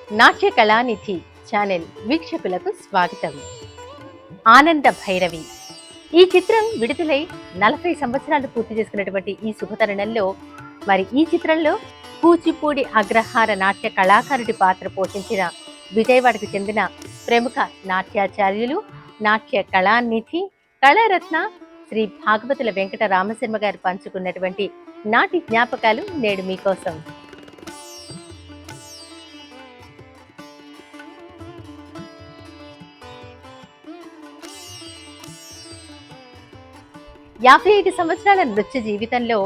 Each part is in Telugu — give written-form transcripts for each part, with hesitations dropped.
నాట్య కళానిధి ఛానల్ వీక్షకులకు స్వాగతం. ఆనంద భైరవి ఈ చిత్రం విడుదలై 40 సంవత్సరాలు పూర్తి చేసుకున్నటువంటి ఈ శుభతరుణంలో మరి ఈ చిత్రంలో కూచిపూడి అగ్రహార నాట్య కళాకారుడి పాత్ర పోషించిన విజయవాడకు చెందిన ప్రముఖ నాట్యాచార్యులు, నాట్య కళానిధి, కళారత్న శ్రీ భాగవతుల వెంకట రామశర్మ గారు పంచుకున్నటువంటి నాటి జ్ఞాపకాలు నేడు మీకోసం. యాభై 5 సంవత్సరాల నృత్య జీవితంలో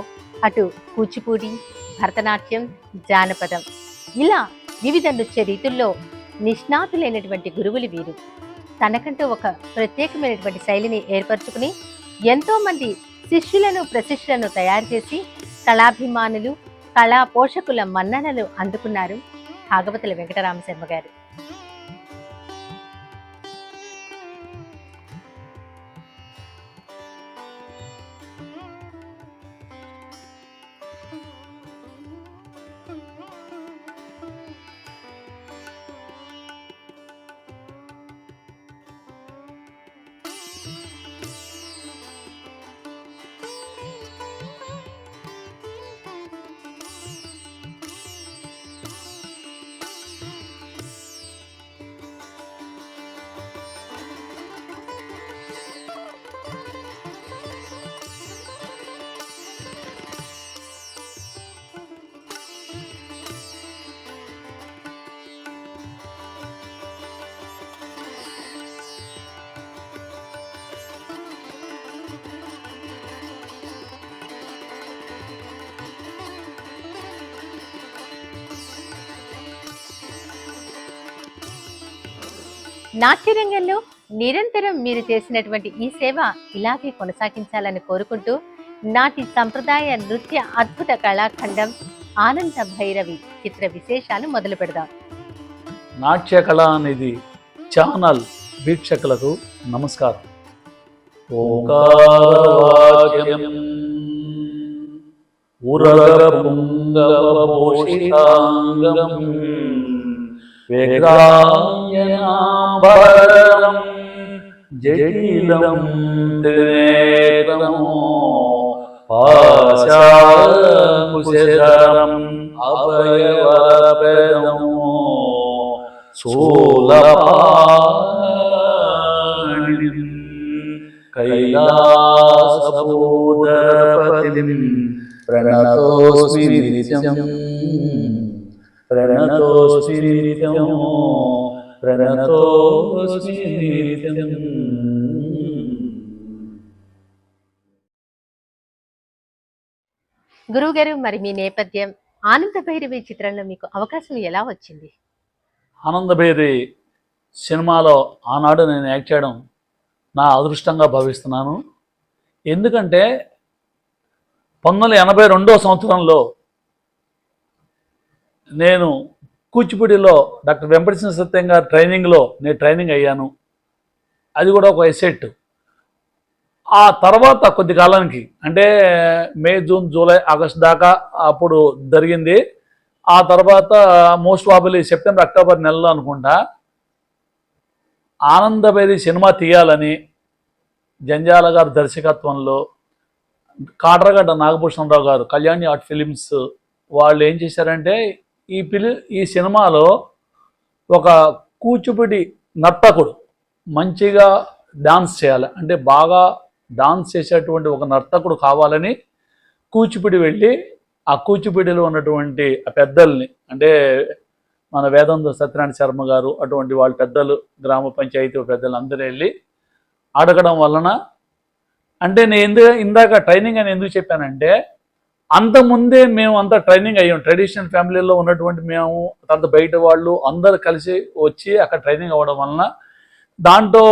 అటు కూచిపూడి, భరతనాట్యం, జానపదం ఇలా వివిధ నృత్య రీతుల్లో నిష్ణాతులైనటువంటి గురువులు వీరు. తనకంటూ ఒక ప్రత్యేకమైనటువంటి శైలిని ఏర్పరచుకుని ఎంతో మంది శిష్యులను ప్రశిష్యులను తయారు చేసి కళాభిమానులు, కళా పోషకుల మన్ననలు అందుకున్నారు భాగవతుల వెంకటరామశర్మ గారు. నాట్యరంగంలో నిరంతరం మీరు చేసినటువంటి ఈ సేవ ఇలాగే కొనసాగించాలని కోరుకుంటూ నాటి సంప్రదాయ నృత్య అద్భుత కళాఖండం ఆనంద భైరవి చిత్ర విశేషాలు మొదలు పెడదాం. నాట్య కళానిధి ఛానల్ వీక్షకులకు నమస్కారం. ఓంకారవాక్యం ఉరగపుంగవపోషితాంగం వేగాయనాభరణం జటిలం త్రినేత్రమో పాశాంకుశరం అభయవరప్రదమో శూలపాణిం కైలాసభూధరపతిం ప్రణతోస్మి నిత్యం ప్రణతోస్మి నిత్యం ప్రణతోస్మి నిత్యం. గురువు గారు, మరి మీ నేపథ్యం ఆనంద భైరవి చిత్రంలో మీకు అవకాశం ఎలా వచ్చింది? ఆనంద భైరవి సినిమాలో ఆనాడు నేను యాక్ట్ చేయడం నా అదృష్టంగా భావిస్తున్నాను. ఎందుకంటే 1982 సంవత్సరంలో నేను కూచిపూడిలో డాక్టర్ వెంపటిసిన సత్యం గారి ట్రైనింగ్లో నేను ట్రైనింగ్ అయ్యాను. అది కూడా ఒక ఎసెట్. ఆ తర్వాత కొద్ది కాలానికి అంటే మే, జూన్, జూలై, ఆగస్ట్ దాకా అప్పుడు జరిగింది. ఆ తర్వాత మోస్ట్ ప్రాబబ్లీ సెప్టెంబర్, అక్టోబర్ నెలలో అనుకుంటా ఆనంద భైరవి సినిమా తీయాలని జంజాల గారి దర్శకత్వంలో కాట్రగడ్డ నాగభూషణరావు గారు, కళ్యాణి ఆర్ట్ ఫిలిమ్స్ వాళ్ళు ఏం చేశారంటే ఈ సినిమాలో ఒక కూచిపూడి నర్తకుడు మంచిగా డాన్స్ చేయాలి, అంటే బాగా డాన్స్ చేసేటువంటి ఒక నర్తకుడు కావాలని కూచిపూడి వెళ్ళి ఆ కూచిపూడిలో ఉన్నటువంటి ఆ పెద్దల్ని, అంటే మన వేదాంత సత్యనారాయణ శర్మ గారు అటువంటి వాళ్ళ పెద్దలు, గ్రామ పంచాయతీ పెద్దలు అందరూ వెళ్ళి అడగడం వలన, అంటే నేను ఇందాక ట్రైనింగ్ అని ఎందుకు చెప్పానంటే అంతకుముందే మేము అంతా ట్రైనింగ్ అయ్యాం. ట్రెడిషనల్ ఫ్యామిలీలో ఉన్నటువంటి మేము, తర్వాత బయట వాళ్ళు అందరు కలిసి వచ్చి అక్కడ ట్రైనింగ్ అవ్వడం వలన దాంట్లో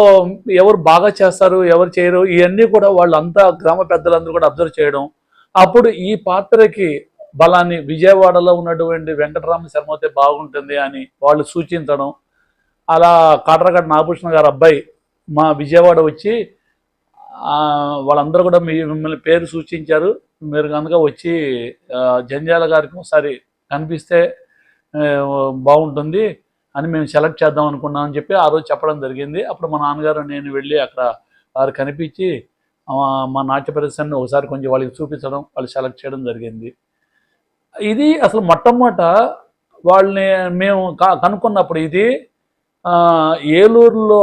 ఎవరు బాగా చేస్తారు, ఎవరు చేయరు, ఇవన్నీ కూడా వాళ్ళంతా గ్రామ పెద్దలందరూ కూడా అబ్జర్వ్ చేయడం. అప్పుడు ఈ పాత్రకి బలాన్ని విజయవాడలో ఉన్నటువంటి వెంకటరామ శర్మ అయితే బాగుంటుంది అని వాళ్ళు సూచించడం. అలా కాట్రగడ్డ నాగభూషణ గారు అబ్బాయి మా విజయవాడ వచ్చి వాళ్ళందరూ కూడా మిమ్మల్ని పేరు సూచించారు, మీరు కనుక వచ్చి జంజాల గారికి ఒకసారి కనిపిస్తే బాగుంటుంది, అని మేము సెలెక్ట్ చేద్దాం అనుకున్నాం అని చెప్పి ఆ రోజు చెప్పడం జరిగింది. అప్పుడు మా నాన్నగారు నేను వెళ్ళి అక్కడ వారు కనిపించి మా నాట్య ప్రదర్శనని ఒకసారి కొంచెం వాళ్ళకి చూపించడం, వాళ్ళు సెలెక్ట్ చేయడం జరిగింది. ఇది అసలు మొట్టమొదట వాళ్ళని మేము కనుక్కున్నప్పుడు ఇది ఏలూరులో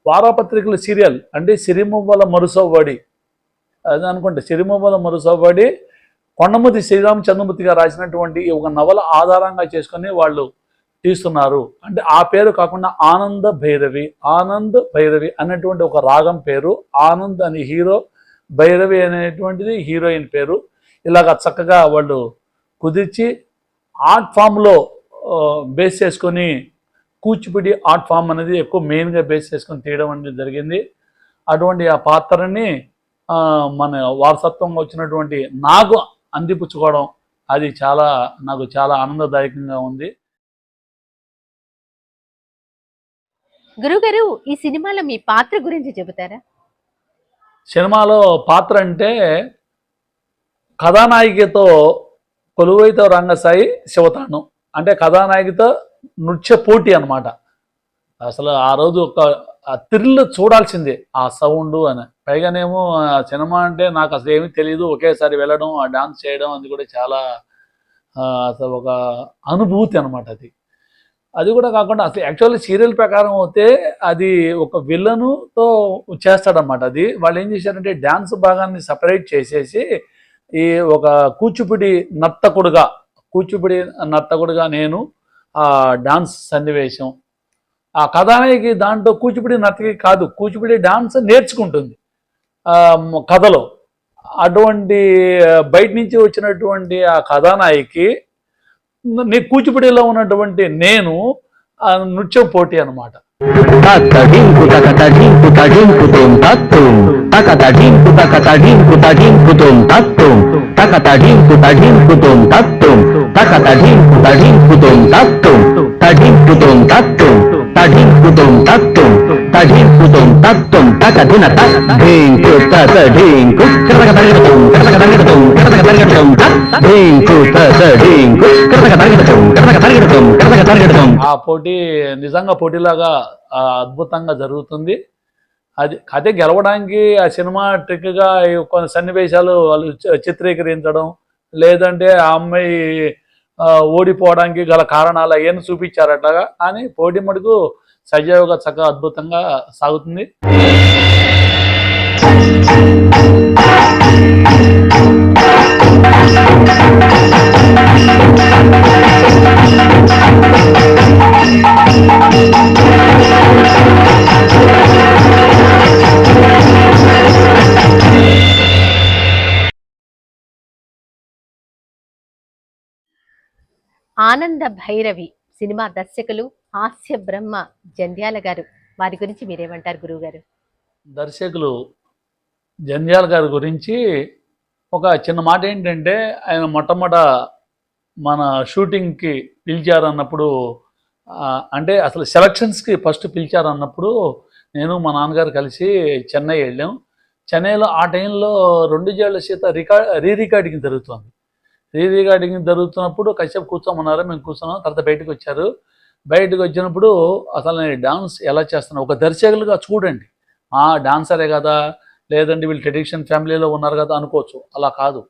వారపత్రికల సీరియల్ అంటే సిరిమువ్వల మరుసవ్వడి అది అనుకుంటే సిరిమువ్వల మరుసవ్వడి కొండముది శ్రీరామచంద్రమూర్తి గారు రాసినటువంటి ఒక నవల ఆధారంగా చేసుకొని వాళ్ళు తీస్తున్నారు. అంటే ఆ పేరు కాకుండా ఆనంద భైరవి అనేటువంటి ఒక రాగం పేరు, ఆనంద్ అని హీరో, భైరవి అనేటువంటిది హీరోయిన్ పేరు. ఇలాగ చక్కగా వాళ్ళు కుదిర్చి ఆర్ట్ ఫామ్లో బేస్ చేసుకొని కూచిపూడి ఆర్ట్ ఫామ్ అనేది ఎక్కువ మెయిన్గా బేస్ చేసుకొని తీయడం అనేది జరిగింది. అటువంటి ఆ పాత్రని మన వారసత్వంగా వచ్చినటువంటి నాకు అందిపుచ్చుకోవడం అది నాకు చాలా ఆనందదాయకంగా ఉంది. గురుగారు, ఈ సినిమాలో మీ పాత్ర గురించి చెబుతారా? సినిమాలో పాత్ర అంటే కథానాయికతో కొలువైతో రంగసాయి శివతాండం అంటే కథానాయికతో నృత్య పోటీ అనమాట. అసలు ఆ రోజు ఒక థ్రిల్ చూడాల్సిందే ఆ సౌండ్ అని. పైగానేమో సినిమా అంటే నాకు అసలు ఏమీ తెలియదు, ఒకేసారి వెళ్ళడం ఆ డాన్స్ చేయడం అది కూడా చాలా అసలు ఒక అనుభూతి అనమాట. అది కూడా కాకుండా అసలు యాక్చువల్లీ సీరియల్ ప్రకారం అయితే అది ఒక విలన్తో చేస్తాడనమాట. అది వాళ్ళు ఏం చేశారంటే డ్యాన్స్ భాగాన్ని సపరేట్ చేసేసి ఈ ఒక కూచిపూడి నర్తకుడుగా నేను ఆ డాన్స్ సన్నివేశం, ఆ కథానాయికి దాంట్లో కూచిపూడి నర్తకి కాదు, కూచిపూడి డాన్స్ నేర్చుకుంటుంది కథలో. అటువంటి బయట నుంచి వచ్చినటువంటి ఆ కథానాయికి నీ కూచిపూడిలో ఉన్నటువంటి నేను నృత్యం పోటీ అనమాట. ఆ పోటీ నిజంగా పోటీలాగా అద్భుతంగా జరుగుతుంది. అదే గెలవడానికి ఆ సినిమా ట్రిక్గా కొన్ని సన్నివేశాలు వాళ్ళు చిత్రీకరించడం, లేదంటే ఆ అమ్మాయి ఓడిపోవడానికి గల కారణాలు అవన్నీ చూపించారట్లాగా. కానీ పోటీ మటుకు సజీవంగా చక్కగా అద్భుతంగా సాగుతుంది. ఆనంద భైరవి సినిమా దర్శకులు హాస్య బ్రహ్మ జంధ్యాల గారు, వారి గురించి మీరేమంటారు గురువుగారు? దర్శకులు జంధ్యాల గారి గురించి ఒక చిన్న మాట ఏంటంటే, ఆయన మొట్టమొదట మన షూటింగ్కి పిలిచారన్నప్పుడు, అంటే అసలు సెలక్షన్స్కి ఫస్ట్ పిలిచారన్నప్పుడు నేను మా నాన్నగారు కలిసి చెన్నై వెళ్ళాం. చెన్నైలో ఆ టైంలో 2 జేళ్ల సీత రీరికార్డింగ్ జరుగుతుంది. రీరికార్డింగ్ జరుగుతున్నప్పుడు కాసేపు కూర్చోమన్నారు, మేము కూర్చున్నాం. తర్వాత బయటకు వచ్చారు. బయటకు వచ్చినప్పుడు అసలు నేను డాన్స్ ఎలా చేస్తున్నాను ఒక దర్శకులుగా చూడండి, డాన్సరే కదా, లేదంటే వీళ్ళు ట్రెడిషన్ ఫ్యామిలీలో ఉన్నారు కదా అనుకోవచ్చు. అలా కాదు,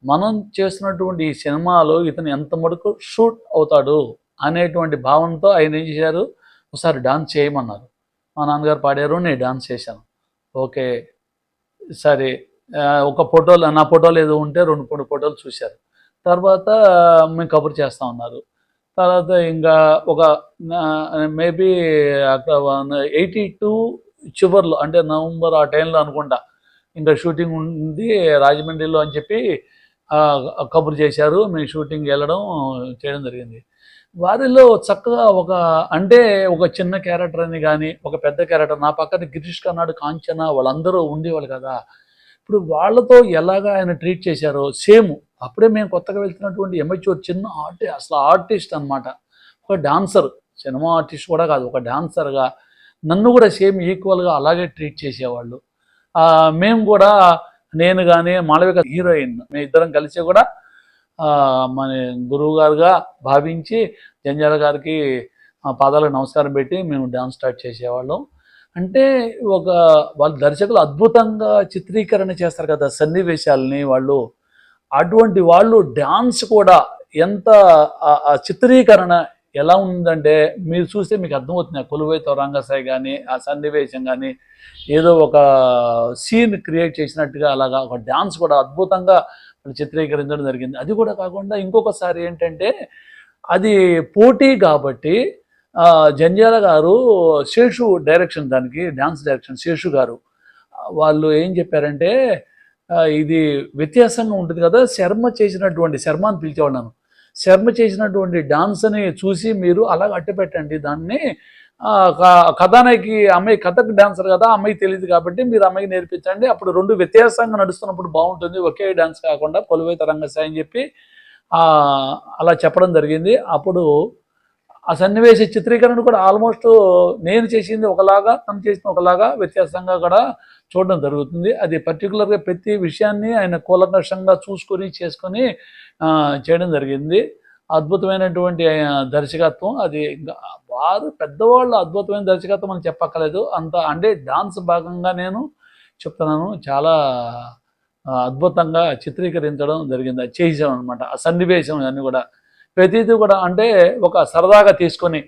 మనం చేస్తున్నటువంటి ఈ సినిమాలో ఇతను ఎంత మటుకు షూట్ అవుతాడు అనేటువంటి భావంతో ఆయన ఏం చేశారు, ఒకసారి డాన్స్ చేయమన్నారు. మా నాన్నగారు పాడారు, నేను డాన్స్ చేశాను. ఓకే సరే, ఒక ఫోటోలు నా ఫోటోలు ఏదో ఉంటే 2-3 ఫోటోలు చూశారు. తర్వాత మేము కబుర్ చేస్తూ ఉన్నారు. తర్వాత ఇంకా ఒక మేబీ అక్కడ 82 చివర్లో అంటే నవంబర్ ఆ టైంలో అనుకుంటా ఇంకా షూటింగ్ ఉంది రాజమండ్రిలో అని చెప్పి కబుర్ చేశారు. మేము షూటింగ్ వెళ్ళడం చేయడం జరిగింది. వారిలో చక్కగా ఒక చిన్న క్యారెక్టర్ అని కానీ ఒక పెద్ద క్యారెక్టర్, నా పక్కన గిరీష్ కర్నాడ్, కాంచన వాళ్ళందరూ ఉండేవాళ్ళు కదా. ఇప్పుడు వాళ్ళతో ఎలాగా ఆయన ట్రీట్ చేశారో సేమ్ అప్పుడే మేము కొత్తగా వెళ్తున్నటువంటి ఎమచ్యూర్ చిన్న అసలు ఆర్టిస్ట్ అనమాట, ఒక డాన్సర్, సినిమా ఆర్టిస్ట్ కూడా కాదు, ఒక డాన్సర్గా నన్ను కూడా సేమ్ ఈక్వల్గా అలాగే ట్రీట్ చేసేవాళ్ళు. మేము కూడా నేను కానీ మాళవిక హీరోయిన్ మేము ఇద్దరం కలిసి కూడా మన గురువు గారుగా భావించి జంధ్యాల గారికి పాదాలకు నమస్కారం పెట్టి మేము డాన్స్ స్టార్ట్ చేసేవాళ్ళం. అంటే ఒక వాళ్ళ దర్శకులు అద్భుతంగా చిత్రీకరణ చేస్తారు కదా సన్నివేశాలని వాళ్ళు. అటువంటి వాళ్ళు డాన్స్ కూడా ఎంత ఆ చిత్రీకరణ ఎలా ఉందంటే మీరు చూస్తే మీకు అర్థమవుతుంది. ఆ కొలువైతో రంగసాయి కానీ ఆ సన్నివేశం కానీ ఏదో ఒక సీన్ క్రియేట్ చేసినట్టుగా అలాగా ఒక డాన్స్ కూడా అద్భుతంగా చిత్రీకరించడం జరిగింది. అది కూడా కాకుండా ఇంకొకసారి ఏంటంటే అది పోటీ కాబట్టి జంధ్యాల గారు శేషు డైరెక్షన్, దానికి డాన్స్ డైరెక్షన్ శేషు గారు వాళ్ళు ఏం చెప్పారంటే ఇది వ్యత్యాసంగా ఉంటుంది కదా, శర్మ అని పిలిచేవాళ్ళను, శర్మ చేసినటువంటి డాన్స్ని చూసి మీరు అలాగ అట్టపెట్టండి దాన్ని. కథానాయకి అమ్మాయి కథకు డాన్సర్ కదా, అమ్మాయి తెలియదు కాబట్టి మీరు అమ్మాయికి నేర్పించండి, అప్పుడు రెండు వ్యత్యాసంగా నడుస్తున్నప్పుడు బాగుంటుంది, ఒకే డాన్స్ కాకుండా కొలువైత రంగసాయి అని చెప్పి అలా చెప్పడం జరిగింది. అప్పుడు ఆ సన్నివేశ చిత్రీకరణ కూడా ఆల్మోస్ట్ నేను చేసింది ఒకలాగా, తను చేసిన ఒకలాగా వ్యత్యాసంగా కూడా చూడడం జరుగుతుంది. అది పర్టికులర్గా ప్రతి విషయాన్ని ఆయన కూలంకషంగా చూసుకొని చేసుకొని చేయడం జరిగింది. అద్భుతమైనటువంటి దర్శకత్వం అది. వారు పెద్దవాళ్ళు అద్భుతమైన దర్శకత్వం అని చెప్పక్కర్లేదు, అంత అంటే డాన్స్ భాగంగా నేను చెప్తున్నాను, చాలా అద్భుతంగా చిత్రీకరించడం జరిగింది. అది చేసాం అనమాట. ఆ సన్నివేశం అన్నీ కూడా ప్రతిదీ కూడా అంటే ఒక సరదాగా తీసుకొని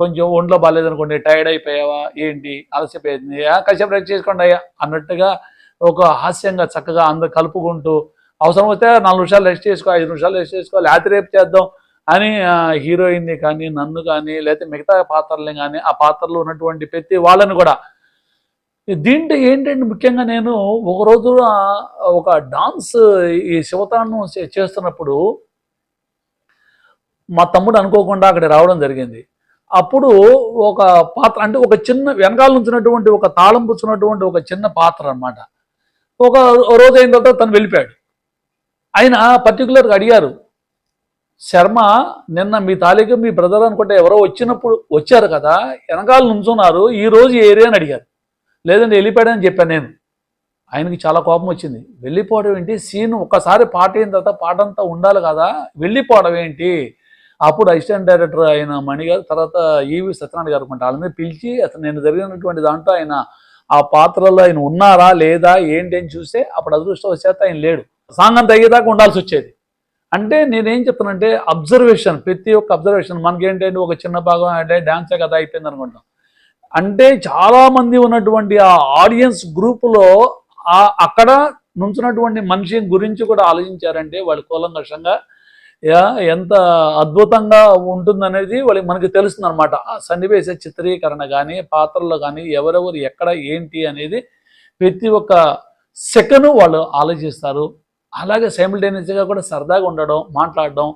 కొంచెం ఒంట్లో బాగాలేదనుకోండి, టైర్డ్ అయిపోయావా ఏంటి, అలసిపోయింది, కాసేపు రెస్ట్ చేసుకోండి అయ్యా అన్నట్టుగా ఒక హాస్యంగా చక్కగా అందరు కలుపుకుంటూ అవసరమైతే 4 నిమిషాలు రెస్ట్ చేసుకో, 5 నిమిషాలు రెస్ట్ చేసుకో, లేకపోతే రేపు చేద్దాం అని హీరోయిన్ని కానీ నన్ను కానీ లేకపోతే మిగతా పాత్రల్ని కానీ ఆ పాత్రలో ఉన్నటువంటి ప్రతి వాళ్ళని కూడా. దీంట్లో ఏంటంటే ముఖ్యంగా నేను ఒకరోజు ఒక డాన్స్ ఈ శివతాండం చేస్తున్నప్పుడు మా తమ్ముడు అనుకోకుండా అక్కడ రావడం జరిగింది. అప్పుడు ఒక పాత్ర అంటే ఒక చిన్న వెనకాల నుంచినటువంటి ఒక తాళం పుచ్చున్నటువంటి ఒక చిన్న పాత్ర అనమాట. ఒక రోజు అయిన తర్వాత తను వెళ్ళిపోయాడు. ఆయన పర్టికులర్గా అడిగారు, శర్మ నిన్న మీ తాలూకా మీ బ్రదర్ అనుకుంటే ఎవరో వచ్చినప్పుడు వచ్చారు కదా, వెనకాల నుంచున్నారు, ఈరోజు ఏ ఏరియా అని అడిగారు. లేదంటే వెళ్ళిపోయాడని చెప్పాను నేను. ఆయనకి చాలా కోపం వచ్చింది. వెళ్ళిపోవడం ఏంటి, సీన్ ఒక్కసారి పాట అయిన తర్వాత పాట అంతా ఉండాలి కదా, వెళ్ళిపోవడం ఏంటి. అప్పుడు అసిస్టెంట్ డైరెక్టర్ ఆయన మణి గారు, తర్వాత ఈవి సత్యనారాయణ గారు అనుకుంటా, వాళ్ళ మీద పిలిచి అసలు నేను జరిగినటువంటి దాంట్లో ఆయన ఆ పాత్రలో ఆయన ఉన్నారా లేదా ఏంటి అని చూస్తే అప్పుడు అదృష్టవశాత్తు ఆయన లేడు. సాంగ్ అంతా అయ్యేదాకా ఉండాల్సి వచ్చేది. అంటే నేనేం చెప్తానంటే అబ్జర్వేషన్, ప్రతి ఒక్క అబ్జర్వేషన్. మనకేంటంటే ఒక చిన్న భాగం అంటే డాన్సే కదా అయిపోయింది అనుకుంటాం. అంటే చాలామంది ఉన్నటువంటి ఆ ఆడియన్స్ గ్రూపులో అక్కడ నుంచున్నటువంటి మనిషి గురించి కూడా ఆలోచించారంటే వాళ్ళు కూలంకషంగా ఎంత అద్భుతంగా ఉంటుందనేది వాళ్ళకి మనకి తెలుస్తుంది అనమాట. ఆ సన్నివేశ చిత్రీకరణ కానీ పాత్రలో కానీ ఎవరెవరు ఎక్కడ ఏంటి అనేది ప్రతి ఒక్క సెకండ్ వాళ్ళు ఆలోచిస్తారు. అలాగే సైమిల్టేనియస్గా కూడా సరదాగా ఉండడం, మాట్లాడడం,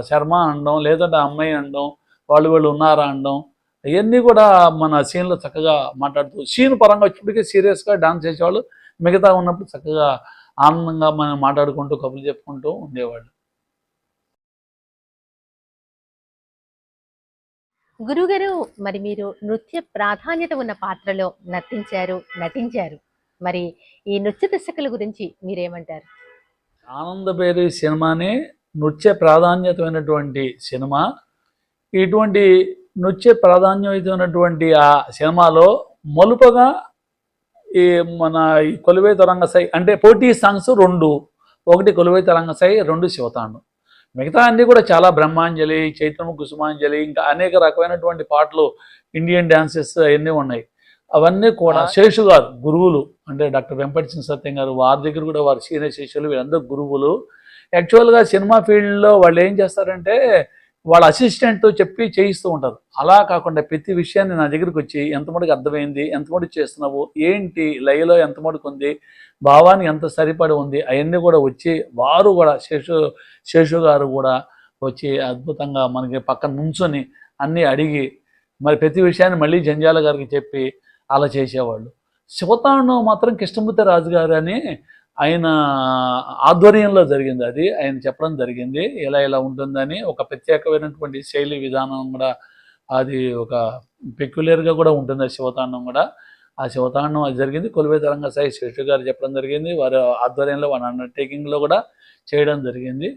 శర్మ అనడం, లేదంటే అమ్మాయి అనడం, వాళ్ళు ఉన్నారా అనడం, అవన్నీ కూడా మన సీన్లో చక్కగా మాట్లాడుతూ సీన్ పరంగా వచ్చేప్పటికీ సీరియస్గా డాన్స్ చేసేవాళ్ళు, మిగతా ఉన్నప్పుడు చక్కగా ఆనందంగా మనం మాట్లాడుకుంటూ కబుర్లు చెప్పుకుంటూ ఉండేవాళ్ళు. గురుగారు, మరి మీరు నృత్య ప్రాధాన్యత ఉన్న పాత్రలో నటించారు. మరి ఈ నృత్య దర్శకుల గురించి మీరేమంటారు? ఆనందభైరవి సినిమానే నృత్య ప్రాధాన్యతమైనటువంటి సినిమా. ఇటువంటి నృత్య ప్రాధాన్యమైనటువంటి ఆ సినిమాలో మలుపగా ఈ మన ఈ కొలువైత రంగసాయి అంటే పోటీ సాంగ్స్ 2, ఒకటి కొలువైత రంగసాయి, 2 శివతాండం. మిగతా అన్నీ కూడా చాలా బ్రహ్మాంజలి, చైత్రము కుసుమాంజలి, ఇంకా అనేక రకమైనటువంటి పాటలు, ఇండియన్ డాన్సెస్ అవన్నీ ఉన్నాయి. అవన్నీ కూడా శేషు గారు గురువులు, అంటే డాక్టర్ వెంపటి సత్యం గారు, వారి దగ్గర కూడా వారు సీనియర్ శిష్యులు, వీళ్ళందరూ గురువులు. యాక్చువల్గా సినిమా ఫీల్డ్లో వాళ్ళు ఏం చేస్తారంటే వాళ్ళ అసిస్టెంట్తో చెప్పి చేయిస్తూ ఉంటారు. అలా కాకుండా ప్రతి విషయాన్ని నా దగ్గరికి వచ్చి ఎంత మటుకు అర్థమైంది, ఎంత మటుకు చేస్తున్నావు, ఏంటి లయలో ఎంత మటుకు ఉంది, భావానికి ఎంత సరిపడి ఉంది, అవన్నీ కూడా వచ్చి వారు కూడా శేషు గారు కూడా వచ్చి అద్భుతంగా మనకి పక్కన నుంచొని అన్నీ అడిగి మరి ప్రతి విషయాన్ని మళ్ళీ జంధ్యాల గారికి చెప్పి అలా చేసేవాళ్ళు. శివతాండం మాత్రం కృష్ణమూర్తి రాజు గారు అని ఆయన ఆధ్వర్యంలో జరిగింది. అది ఆయన చెప్పడం జరిగింది ఇలా ఉంటుందని. ఒక ప్రత్యేకమైనటువంటి శైలి విధానం కూడా, అది ఒక పెక్యులర్గా కూడా ఉంటుంది ఆ శివతాండం కూడా. ఆ శివతాండం అది జరిగింది. కొలువైత రంగసాయి శేషు గారు చెప్పడం జరిగింది. వారి ఆధ్వర్యంలో వారి అండర్టేకింగ్లో కూడా చేయడం జరిగింది.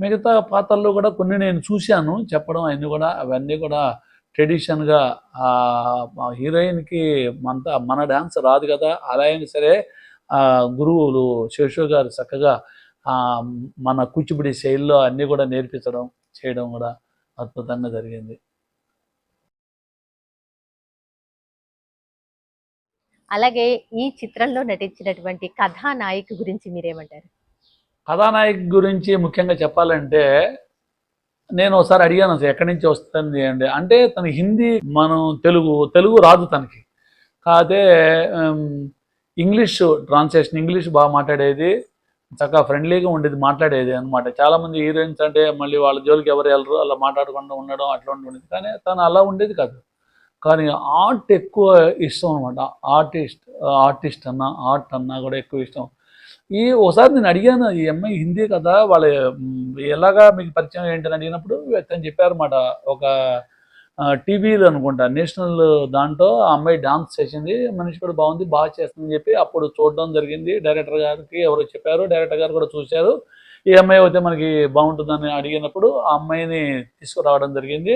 మిగతా పాత్రలు కూడా కొన్ని నేను చూశాను చెప్పడం, అవన్నీ కూడా ట్రెడిషన్గా హీరోయిన్కి మన డ్యాన్స్ రాదు కదా, అలా అయినా సరే గురువులు శేషు గారు చక్కగా మన కూచిపూడి శైలిలో అన్నీ కూడా నేర్పించడం చేయడం కూడా అద్భుతంగా జరిగింది. అలాగే ఈ చిత్రంలో నటించినటువంటి కథానాయిక గురించి మీరేమంటారు? కథానాయక్ గురించి ముఖ్యంగా చెప్పాలంటే నేను ఒకసారి అడిగాను అసలు ఎక్కడి నుంచి వస్తుంది అండి అంటే తన హిందీ మనం తెలుగు రాదు తనకి, కాకపోతే ఇంగ్లీష్ ట్రాన్స్లేషన్ ఇంగ్లీష్ బాగా మాట్లాడేది, చక్కగా ఫ్రెండ్లీగా ఉండేది మాట్లాడేది అనమాట. చాలామంది హీరోయిన్స్ అంటే మళ్ళీ వాళ్ళ జోలికి ఎవరు వెళ్ళరు, అలా మాట్లాడకుండా ఉండడం అట్లా ఉండేది. కానీ తను అలా ఉండేది కాదు, కానీ ఆర్ట్ ఎక్కువ ఇష్టం అనమాట. ఆర్టిస్ట్ అన్నా కూడా ఎక్కువ ఇష్టం. ఒకసారి నేను అడిగాను, ఈ అమ్మాయి హిందీ కదా, వాళ్ళ ఎలాగా మీకు పరిచయం ఏంటని అడిగినప్పుడు తను చెప్పారన్నమాట. ఒక టీవీలో అనుకుంటా నేషనల్ దాంట్లో ఆ అమ్మాయి డాన్స్ చేసింది, మనిషి కూడా బాగుంది, బాగా చేస్తుందని చెప్పి అప్పుడు చూడడం జరిగింది. డైరెక్టర్ గారికి ఎవరో చెప్పారు, డైరెక్టర్ గారు కూడా చూశారు. ఈ అమ్మాయి అయితే మనకి బాగుంటుందని అడిగినప్పుడు ఆ అమ్మాయిని తీసుకురావడం జరిగింది.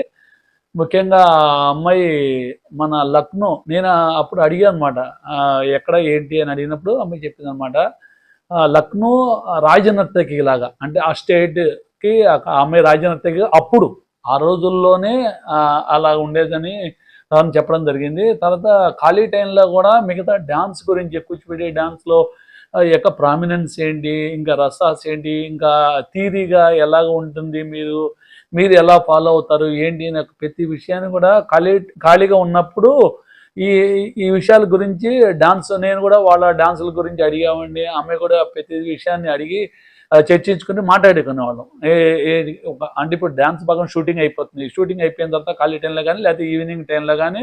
ముఖ్యంగా ఆ అమ్మాయి మన లక్నో, నేను అప్పుడు అడిగాను అనమాట ఎక్కడ ఏంటి అని అడిగినప్పుడు అమ్మాయి చెప్పింది అనమాట, లక్నో రాజనర్తకి లాగా, అంటే ఆ స్టేట్కి అమ్మాయి రాజనర్తకి అప్పుడు ఆ రోజుల్లోనే అలా ఉండేదని తను చెప్పడం జరిగింది. తర్వాత ఖాళీ టైంలో కూడా మిగతా డ్యాన్స్ గురించి కూచిపూడి డ్యాన్స్లో యొక్క ప్రామినెన్స్ ఏంటి, ఇంకా రసాస్ ఏంటి, ఇంకా థీరీగా ఎలాగ ఉంటుంది, మీరు ఎలా ఫాలో అవుతారు ఏంటి అనే ప్రతి విషయాన్ని కూడా ఖాళీగా ఉన్నప్పుడు ఈ విషయాల గురించి నేను కూడా వాళ్ళ డాన్సుల గురించి అడిగామండి. ఆమె కూడా ప్రతి విషయాన్ని అడిగి చర్చించుకుని మాట్లాడుకునేవాళ్ళం. అంటే ఇప్పుడు డ్యాన్స్ భాగం షూటింగ్ అయిపోతుంది, షూటింగ్ అయిపోయిన తర్వాత ఖాళీ టైంలో కానీ లేకపోతే ఈవినింగ్ టైంలో కానీ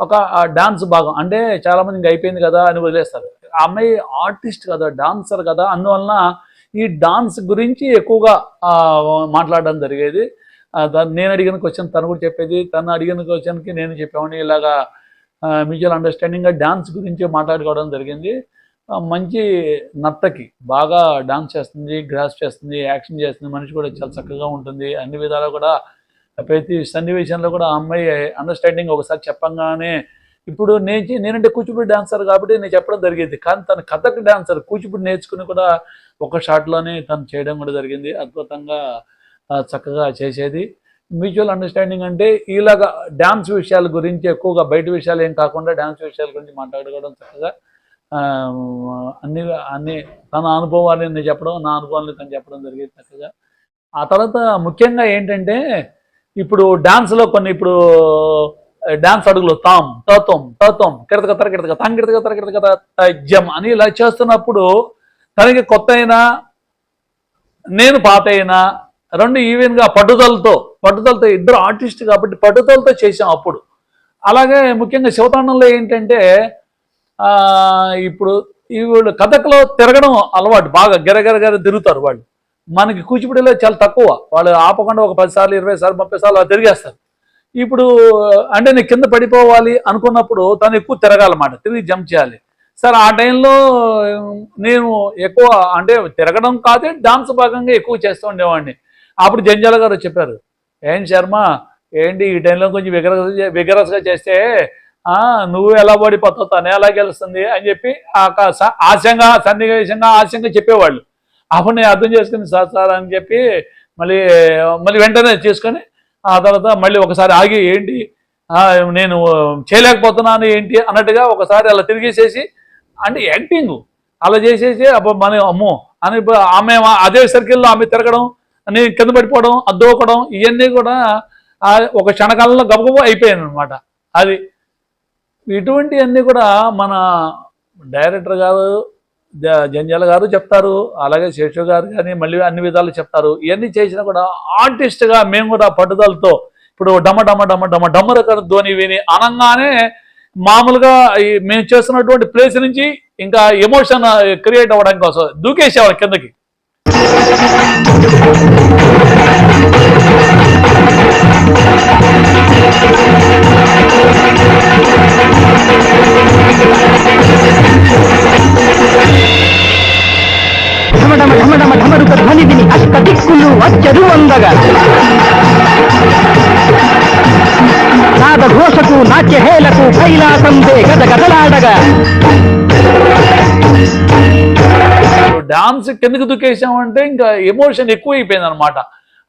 ఒక డాన్స్ భాగం అంటే చాలామంది ఇంకా అయిపోయింది కదా అని వదిలేస్తారు. ఆ అమ్మాయి ఆర్టిస్ట్ కదా, డాన్సర్ కదా, అందువలన ఈ డాన్స్ గురించి ఎక్కువగా మాట్లాడడం జరిగేది. నేను అడిగిన క్వశ్చన్ తను కూడా చెప్పేది, తను అడిగిన క్వశ్చన్కి నేను చెప్పామని ఇలాగా మ్యూచువల్ అండర్స్టాండింగ్గా డాన్స్ గురించి మాట్లాడుకోవడం జరిగింది. మంచి నర్తకి, బాగా డాన్స్ చేస్తుంది, గ్రాస్ చేస్తుంది, యాక్షన్ చేస్తుంది, మనిషి కూడా చాలా చక్కగా ఉంటుంది. అన్ని విధాలు కూడా ప్రతి సన్నివేశంలో కూడా ఆ అమ్మాయి అండర్స్టాండింగ్ ఒకసారి చెప్పంగానే, ఇప్పుడు నేనంటే కూచిపూడి డాన్సర్ కాబట్టి నేను చెప్పడం జరిగింది, కానీ తను కథక్ డాన్సర్, కూచిపూడి నేర్చుకుని కూడా ఒక షాట్లోనే తను చేయడం కూడా జరిగింది. అద్భుతంగా చక్కగా చేసేది. మ్యూచువల్ అండర్స్టాండింగ్ అంటే ఇలాగా డ్యాన్స్ విషయాల గురించి ఎక్కువగా, బయట విషయాలు ఏం కాకుండా డ్యాన్స్ విషయాల గురించి మాట్లాడుకోవడం చక్కగా అన్ని తన అనుభవాన్ని చెప్పడం, నా అనుభవాన్ని తను చెప్పడం జరిగేది చక్కగా. ఆ తర్వాత ముఖ్యంగా ఏంటంటే ఇప్పుడు డాన్స్లో కొన్ని ఇప్పుడు డాన్స్ అడుగులు తాం తతం తతం కిడతకతర కిడతక తాం కిడతకతర కిడతకత తజ్జం అని ఇలా చేస్తున్నప్పుడు తనకి కొత్త అయినా నేను పాత అయినా రెండు ఈవెన్గా పట్టుదలతో ఇద్దరు ఆర్టిస్ట్ కాబట్టి పట్టుదలతో చేసాం అప్పుడు. అలాగే ముఖ్యంగా శివతాండంలో ఏంటంటే ఇప్పుడు వీళ్ళు కథక్లో తిరగడం అలవాటు, బాగా గెరగెరగెర తిరుగుతారు వాళ్ళు. మనకి కూచిపూడిలో చాలా తక్కువ, వాళ్ళు ఆపకుండా ఒక 10 సార్లు 20 సార్లు 30 సార్లు అలా తిరిగేస్తారు. ఇప్పుడు అంటే నేను కింద పడిపోవాలి అనుకున్నప్పుడు తను ఎక్కువ తిరగాలన్నమాట, తిరిగి జంప్ చేయాలి. సార్ ఆ టైంలో నేను ఎక్కువ అంటే తిరగడం కాదే డాన్స్ భాగంగా ఎక్కువ చేస్తూ ఉండేవాడిని. అప్పుడు జంజాల గారు చెప్పారు, ఏంటి శర్మ ఏంటి ఈ టైంలో కొంచెం విగరస్గా చేస్తే నువ్వు ఎలా పడిపోతావు, తనే ఎలా గెలుస్తుంది అని చెప్పి సన్నివేశంగా చెప్పేవాళ్ళు. అప్పుడు నేను అర్థం చేసుకుని సార్ అని చెప్పి మళ్ళీ వెంటనే చేసుకొని ఆ తర్వాత మళ్ళీ ఒకసారి ఆగి ఏంటి నేను చేయలేకపోతున్నాను ఏంటి అన్నట్టుగా ఒకసారి అలా తిరిగేసేసి, అంటే యాక్టింగ్ అలా చేసేసి అప్పుడు మన అమ్మో అని ఆమె అదే సర్కిల్లో ఆమె తిరగడం, నేను కింద పడిపోవడం, అద్దోకడం, ఇవన్నీ కూడా ఒక క్షణకాలంలో గబగబా అయిపోయాను అనమాట. అది ఇటువంటివన్నీ కూడా మన డైరెక్టర్ గారు జంజాల గారు చెప్తారు, అలాగే శేషు గారు కానీ మళ్ళీ అన్ని విధాలు చెప్తారు. ఇవన్నీ చేసినా కూడా ఆర్టిస్ట్గా మేము కూడా పట్టుదలతో ఇప్పుడు డమ డమ డమ డమ డమ్మరకర ధ్వని విని అనంగానే మామూలుగా మేము చేస్తున్నటువంటి ప్లేస్ నుంచి ఇంకా ఎమోషన్ క్రియేట్ అవ్వడానికి కోసం దూకేసేవాళ్ళం కిందకి. ఢమరుక ధ్వని విని అష్ట దిక్కులు అచ్చరు గదగదలాడగా నాదఘోషకు నాట్యహేలకు కైలాసందే గదగదలాడగా డాన్స్ కిందకి దుకేసామంటే ఇంకా ఎమోషన్ ఎక్కువైపోయింది అనమాట.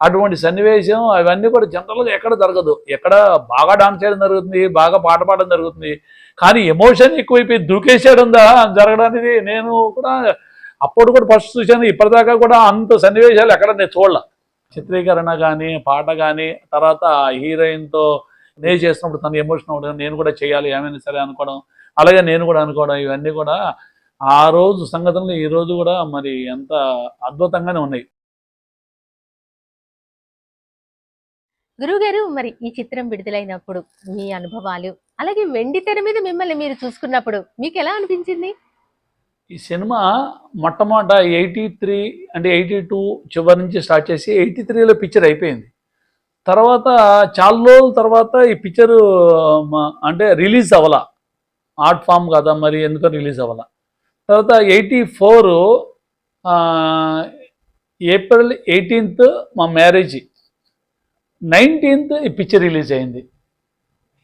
అటువంటి సన్నివేశం అవన్నీ కూడా జనరల్గా ఎక్కడ జరగదు. ఎక్కడ బాగా డాన్స్ చేయడం జరుగుతుంది, బాగా పాట పాడడం జరుగుతుంది, కానీ ఎమోషన్ ఎక్కువైపోయి దూకేసేయడం జరగడానికి నేను కూడా అప్పుడు కూడా ఫస్ట్ చూశాను. ఇప్పటిదాకా కూడా అంత సన్నివేశాలు ఎక్కడ నేను చూడలే. చిత్రీకరణ కానీ పాట కానీ తర్వాత హీరోయిన్తో నేను చేసినప్పుడు తను ఎమోషన్ అవ్వడం, నేను కూడా చేయాలి ఏమైనా సరే అనుకోవడం, అలాగే నేను కూడా అనుకోవడం, ఇవన్నీ కూడా ఆ రోజు సంఘటనలు ఈ రోజు కూడా మరి ఎంత అద్భుతంగానే ఉన్నాయి. గురువుగారు, మరి ఈ చిత్రం విడుదలైనప్పుడు మీ అనుభవాలు, అలాగే వెండి తెర మీద మిమ్మల్ని మీరు చూసుకున్నప్పుడు మీకు ఎలా అనిపించింది? ఈ సినిమా మొట్టమొదట 83 అంటే 82 చివరి నుంచి స్టార్ట్ చేసి 83లో పిక్చర్ అయిపోయింది. తర్వాత చాలా రోజుల తర్వాత ఈ పిక్చరు అంటే రిలీజ్ అవ్వాల, ఆర్ట్ ఫామ్ కదా మరి ఎందుకో రిలీజ్ అవ్వాల. తర్వాత 84 ఏప్రిల్ 18th మా మ్యారేజ్, 19th ఈ పిక్చర్ రిలీజ్ అయింది.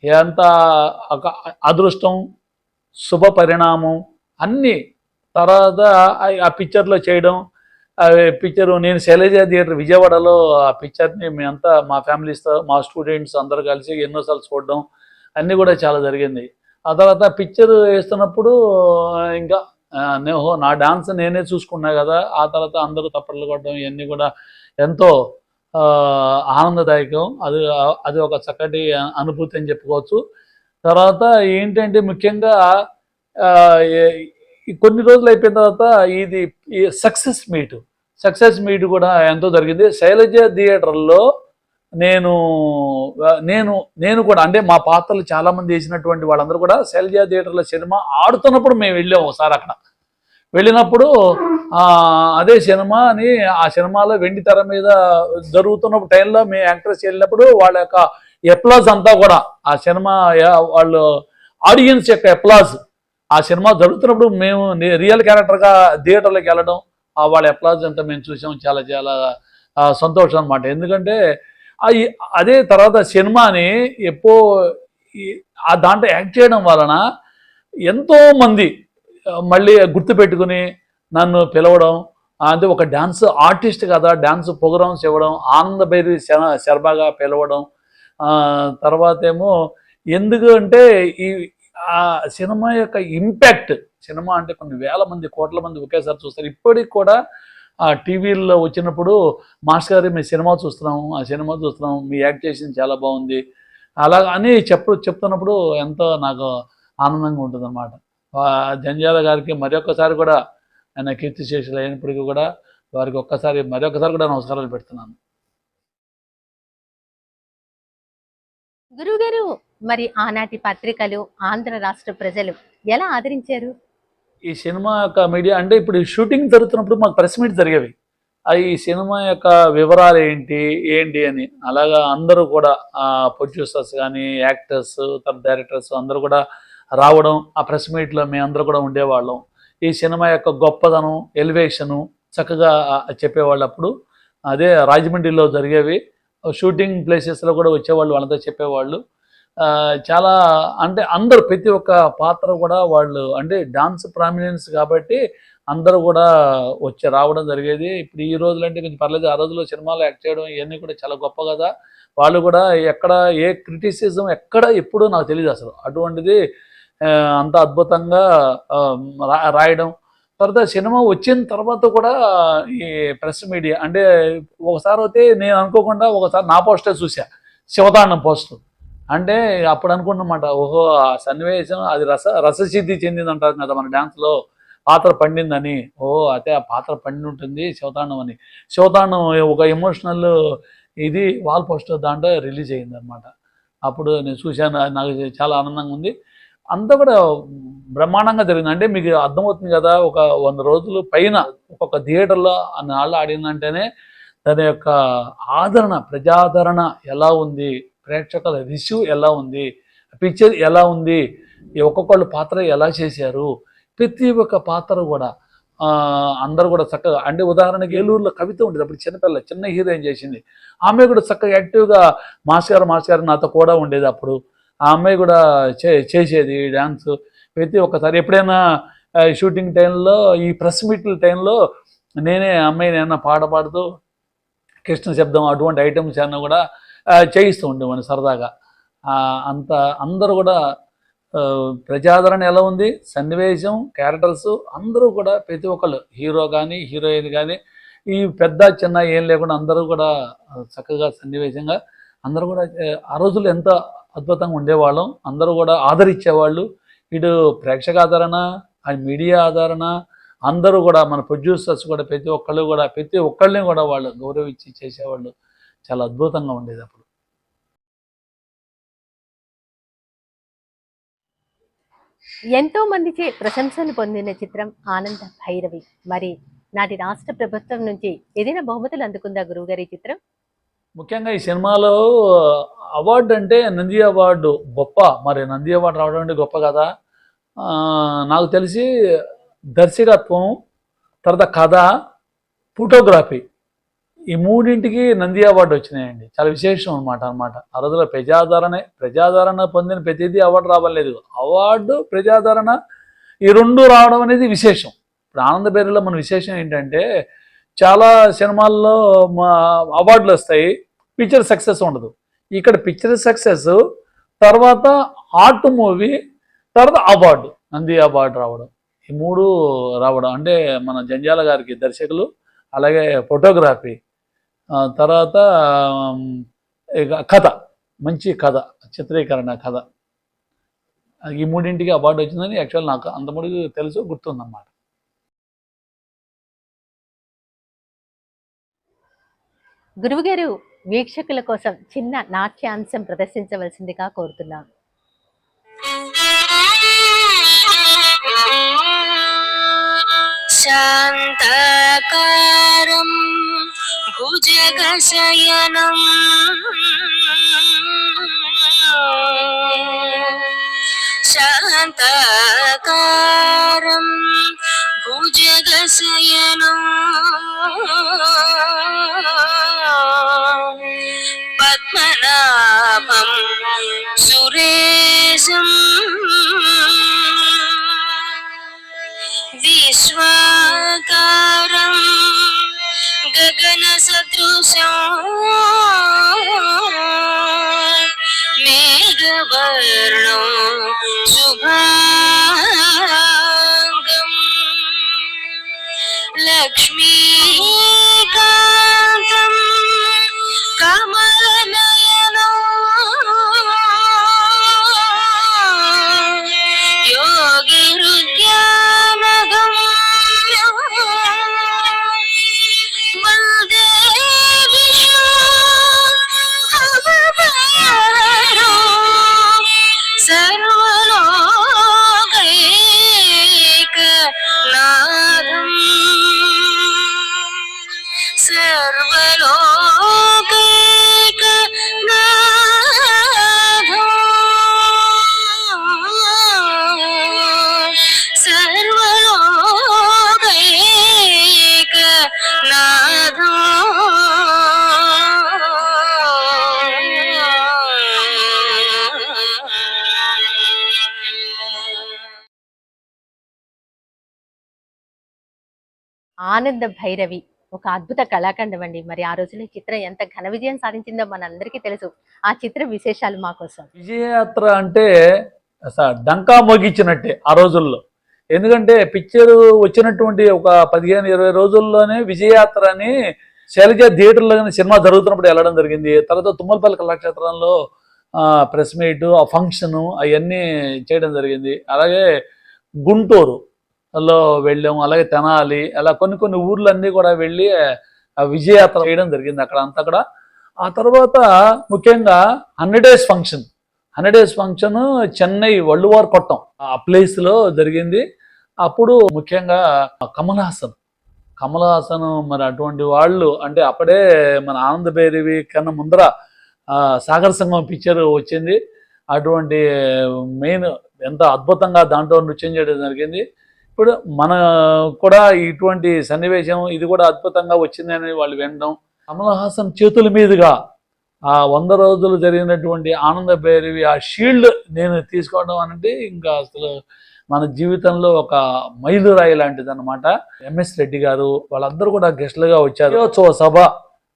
ఎంత ఒక అదృష్టం, శుభ పరిణామం అన్నీ. తర్వాత ఆ పిక్చర్లో చేయడం, పిక్చరు నేను శైలజ థియేటర్ విజయవాడలో ఆ పిక్చర్ని మేమంతా మా ఫ్యామిలీస్తో మా స్టూడెంట్స్ అందరు కలిసి ఎన్నోసార్లు చూడడం అన్నీ కూడా చాలా జరిగింది. ఆ తర్వాత పిక్చర్ వేస్తున్నప్పుడు ఇంకా నా డాన్స్ నేనే చూసుకున్నా కదా. ఆ తర్వాత అందరూ తప్పట్లు కొట్టడం ఇవన్నీ కూడా ఎంతో ఆనందదాయకం. అది అది ఒక చక్కటి అనుభూతి అని చెప్పుకోవచ్చు. తర్వాత ఏంటంటే ముఖ్యంగా కొన్ని రోజులు అయిపోయిన తర్వాత ఇది సక్సెస్ మీట్ కూడా ఎంతో జరిగింది. శైలజ థియేటర్లో నేను నేను నేను కూడా అంటే మా పాత్రలు చాలామంది వేసినటువంటి వాళ్ళందరూ కూడా శైలజ థియేటర్లో సినిమా ఆడుతున్నప్పుడు మేము వెళ్ళాము ఒకసారి. అక్కడ వెళ్ళినప్పుడు అదే సినిమాని ఆ సినిమాలో వెండి తెర మీద జరుగుతున్న టైంలో మేము యాక్టర్స్ వెళ్ళినప్పుడు వాళ్ళ యొక్క ఎప్లాజ్ అంతా కూడా ఆ సినిమా వాళ్ళు ఆడియన్స్ యొక్క ఎప్లాజ్ ఆ సినిమా జరుగుతున్నప్పుడు మేము రియల్ క్యారెక్టర్గా థియేటర్లోకి వెళ్ళడం, వాళ్ళ ఎప్లాజ్ అంతా మేము చూసాం. చాలా చాలా సంతోషం అనమాట. ఎందుకంటే అదే తర్వాత సినిమాని దాంట్లో యాక్ట్ చేయడం వలన ఎంతోమంది మళ్ళీ గుర్తుపెట్టుకుని నన్ను పిలవడం, అంటే ఒక డ్యాన్స్ ఆర్టిస్ట్ కదా, డ్యాన్స్ ప్రోగ్రామ్స్ ఇవ్వడం, ఆనందభైరవి శర్మగా పిలవడం. తర్వాత ఏమో ఎందుకు అంటే ఆ సినిమా యొక్క ఇంపాక్ట్, సినిమా అంటే కొన్ని వేల మంది కోట్ల మంది ఒకేసారి చూస్తారు. ఇప్పటికి కూడా ఆ టీవీల్లో వచ్చినప్పుడు మాస్టర్ గారు మీ సినిమా చూస్తున్నాం, మీ యాక్ట్ చేసింది చాలా బాగుంది అలా అని చెప్తున్నప్పుడు ఎంతో నాకు ఆనందంగా ఉంటుంది అన్నమాట. జంధ్యాల గారికి మరొకసారి కూడా ఆయన కీర్తిశేషులు అయినప్పటికీ కూడా వారికి మరొకసారి కూడా నమస్కారాలు పెడుతున్నాను. గురువుగారు, మరి ఆనాటి పత్రికలు, ఆంధ్ర రాష్ట్ర ప్రజలు ఎలా ఆదరించారు? ఈ సినిమా యొక్క మీడియా అంటే ఇప్పుడు షూటింగ్ జరుగుతున్నప్పుడు మాకు ప్రెస్ మీట్ జరిగేవి. ఈ సినిమా యొక్క వివరాలు ఏంటి అని అలాగా అందరూ కూడా ప్రొడ్యూసర్స్ కానీ యాక్టర్స్ డైరెక్టర్స్ అందరూ కూడా రావడం, ఆ ప్రెస్ మీట్లో మేమందరూ కూడా ఉండేవాళ్ళం. ఈ సినిమా యొక్క గొప్పదనం, ఎలివేషను చక్కగా చెప్పేవాళ్ళు. అప్పుడు అదే రాజమండ్రిలో జరిగేవి. షూటింగ్ ప్లేసెస్లో కూడా వచ్చేవాళ్ళు, వాళ్ళంతా చెప్పేవాళ్ళు. చాలా అంటే అందరూ ప్రతి ఒక్క పాత్ర కూడా వాళ్ళు అంటే డాన్స్ ప్రామినెన్స్ కాబట్టి అందరూ కూడా రావడం జరిగేది. ఇప్పుడు ఈ రోజులు అంటే కొంచెం పర్లేదు, ఆ రోజుల్లో సినిమాలో యాక్ట్ చేయడం ఇవన్నీ కూడా చాలా గొప్ప కదా. వాళ్ళు కూడా ఎక్కడ ఏ క్రిటిసిజం ఎప్పుడు నాకు తెలియదు అసలు. అటువంటిది అంత అద్భుతంగా రాయడం. తర్వాత సినిమా వచ్చిన తర్వాత కూడా ఈ ప్రెస్ మీడియా అంటే ఒకసారి అయితే నేను అనుకోకుండా ఒకసారి నా పోస్టే చూసా, శివతాండం పోస్టు. అంటే అప్పుడు అనుకున్నమాట, ఓహో ఆ సన్నివేశం అది రససిద్ధి చెందింది అంటారు కదా మన డ్యాన్స్లో, పాత్ర పండిందని. అయితే ఆ పాత్ర పండి ఉంటుంది శివతాండం అని. శివతాండం ఒక ఎమోషనల్ ఇది వాల్ పోస్టర్ దాంట్లో రిలీజ్ అయ్యింది అనమాట. అప్పుడు నేను చూశాను, నాకు చాలా ఆనందంగా ఉంది. అంతా కూడా బ్రహ్మాండంగా జరిగింది. అంటే మీకు అర్థమవుతుంది కదా, ఒక 100 రోజులు పైన ఒక్కొక్క థియేటర్లో నాళ్ళు ఆడిందంటేనే దాని యొక్క ఆదరణ, ప్రజాదరణ ఎలా ఉంది, ప్రేక్షకుల రిసీవ్ ఎలా ఉంది, పిక్చర్ ఎలా ఉంది, ఒక్కొక్కళ్ళు పాత్ర ఎలా చేశారు, ప్రతి ఒక్క పాత్ర కూడా అందరూ కూడా చక్కగా, అంటే ఉదాహరణకి ఏలూరులో కవిత ఉండేది, అప్పుడు చిన్నపిల్ల చిన్న హీరోయిన్ చేసింది, ఆమె కూడా చక్కగా యాక్టివ్గా మాస్ గారు నాతో కూడా ఉండేది అప్పుడు. ఆ అమ్మాయి కూడా చేసేది డ్యాన్స్. ప్రతి ఒక్కసారి ఎప్పుడైనా షూటింగ్ టైంలో, ఈ ప్రెస్ మీట్ల టైంలో నేనే అమ్మాయిని ఏమన్నా పాట పాడుతూ కృష్ణ శబ్దం అటువంటి ఐటమ్స్ అన్నా కూడా చేయిస్తూ ఉండేవాడిని సరదాగా. అంత అందరూ కూడా ప్రజాదరణ ఎలా ఉంది, సన్నివేశం, క్యారెక్టర్స్ అందరూ కూడా ప్రతి ఒక్కళ్ళు, హీరో కానీ హీరోయిన్ కానీ, ఈ పెద్ద చిన్న ఏం లేకుండా అందరూ కూడా చక్కగా సన్నివేశంగా అందరూ కూడా ఆ రోజుల్లో ఎంత అద్భుతంగా ఉండేవాళ్ళం. అందరూ కూడా ఆదరించేవాళ్ళు. ఇటు ప్రేక్షక ఆదరణ, ఆ మీడియా ఆదరణ, అందరూ కూడా మన ప్రొడ్యూసర్స్ కూడా ప్రతి ఒక్కళ్ళని కూడా వాళ్ళు గౌరవించి చేసేవాళ్ళు. చాలా అద్భుతంగా ఉండేది అప్పుడు. ఎంతో మందిచే ప్రశంసలు పొందిన చిత్రం ఆనంద భైరవి. మరి నాటి రాష్ట్ర ప్రభుత్వం నుంచి ఏదైనా బహుమతులు అందుకుందా గురువుగారి ఈ చిత్రం? ముఖ్యంగా ఈ సినిమాలో అవార్డు అంటే నంది అవార్డు గొప్ప. మరి నంది అవార్డు రావడం అంటే గొప్ప కదా. నాకు తెలిసి దర్శకత్వం, తర్వాత కథ, ఫోటోగ్రఫీ, ఈ మూడింటికి నంది అవార్డు వచ్చినాయండి. చాలా విశేషం అనమాట. ఆ రోజుల్లో ప్రజాదరణ పొందిన ప్రతిదీ అవార్డు రావలేదు. అవార్డు, ప్రజాదరణ, ఈ రెండు రావడం అనేది విశేషం. ఇప్పుడు ఆనంద భైరవిలో మన విశేషం ఏంటంటే, చాలా సినిమాల్లో అవార్డులు వస్తాయి, పిక్చర్ సక్సెస్ ఉండదు. ఇక్కడ పిక్చర్ సక్సెస్, తర్వాత ఆర్ట్ మూవీ, తర్వాత అవార్డు, నంది అవార్డు రావడం, ఈ మూడు రావడం అంటే మన జంజాల గారికి దర్శకులు, అలాగే ఫోటోగ్రఫీ, తర్వాత కథ, మంచి కథ, చిత్రీకరణ కథ, ఈ మూడింటికి అవార్డు వచ్చిందని యాక్చువల్ నాకు అంతముడికి తెలుసు, గుర్తుందన్నమాట. గురువుగారు వీక్షకుల కోసం చిన్న నాట్యాంశం ప్రదర్శించవలసిందిగా కోరుతున్నాను. శాంతాకారం భుజగశయనం శాంతాకారం భుజగశయనం పద్మనాభం సురేశం విశ్వాకారం గగన సదృశం మేఘవర్ణం శుభాంగం లక్ష్మీకాంతం కమలనయనం యోగిరుద్యానగమ్యం వందే విష్ణు భవభయహరం సర్వలోకైకనాథం ఆనంద భైరవి ఒక అద్భుత కళాఖండం అండి. మరి ఆ రోజుల్లో ఈ చిత్రం ఎంత ఘన విజయం సాధించిందో మనందరికీ తెలుసు. ఆ చిత్ర విశేషాలు మా కోసం. విజయయాత్ర అంటే డంకా మోగించినట్టే ఆ రోజుల్లో. ఎందుకంటే పిక్చర్ వచ్చినటువంటి ఒక 15-20 రోజుల్లోనే విజయయాత్ర అని శైలజ థియేటర్లో సినిమా జరుగుతున్నప్పుడు వెళ్ళడం జరిగింది. తర్వాత తుమ్మలపల్లి కళాక్షేత్రంలో ప్రెస్ మీట్, ఆ ఫంక్షను అవన్నీ చేయడం జరిగింది. అలాగే గుంటూరులో వెళ్ళాము, అలాగే తెనాలి, అలా కొన్ని ఊర్లన్నీ కూడా వెళ్ళి విజయయాత్ర చేయడం జరిగింది అక్కడ అంతా కూడా. ఆ తర్వాత ముఖ్యంగా 100 డేస్ ఫంక్షన్ చెన్నై వల్లువార్ కొట్టం ఆ ప్లేస్లో జరిగింది. అప్పుడు ముఖ్యంగా కమల్ హాసన్ మరి అటువంటి వాళ్ళు, అంటే అప్పుడే మన ఆనంద భైరవి కన్నా ముందర సాగర సంగమం పిక్చర్ వచ్చింది. అటువంటి మెయిన్ ఎంత అద్భుతంగా దాంట్లో నృత్యం చేయడం జరిగింది. ఇప్పుడు మన కూడా ఇటువంటి సన్నివేశం ఇది కూడా అద్భుతంగా వచ్చిందని వాళ్ళు వినడం, కమల్ హాసన్ చేతుల మీదుగా ఆ 100 రోజులు జరిగినటువంటి ఆనంద భైరవి ఆ షీల్డ్ నేను తీసుకోవడం అంటే ఇంకా అసలు మన జీవితంలో ఒక మైలురాయి లాంటిది అనమాట. ఎంఎస్ రెడ్డి గారు వాళ్ళందరూ కూడా గెస్ట్లుగా వచ్చారు. విజయోత్సవ సభ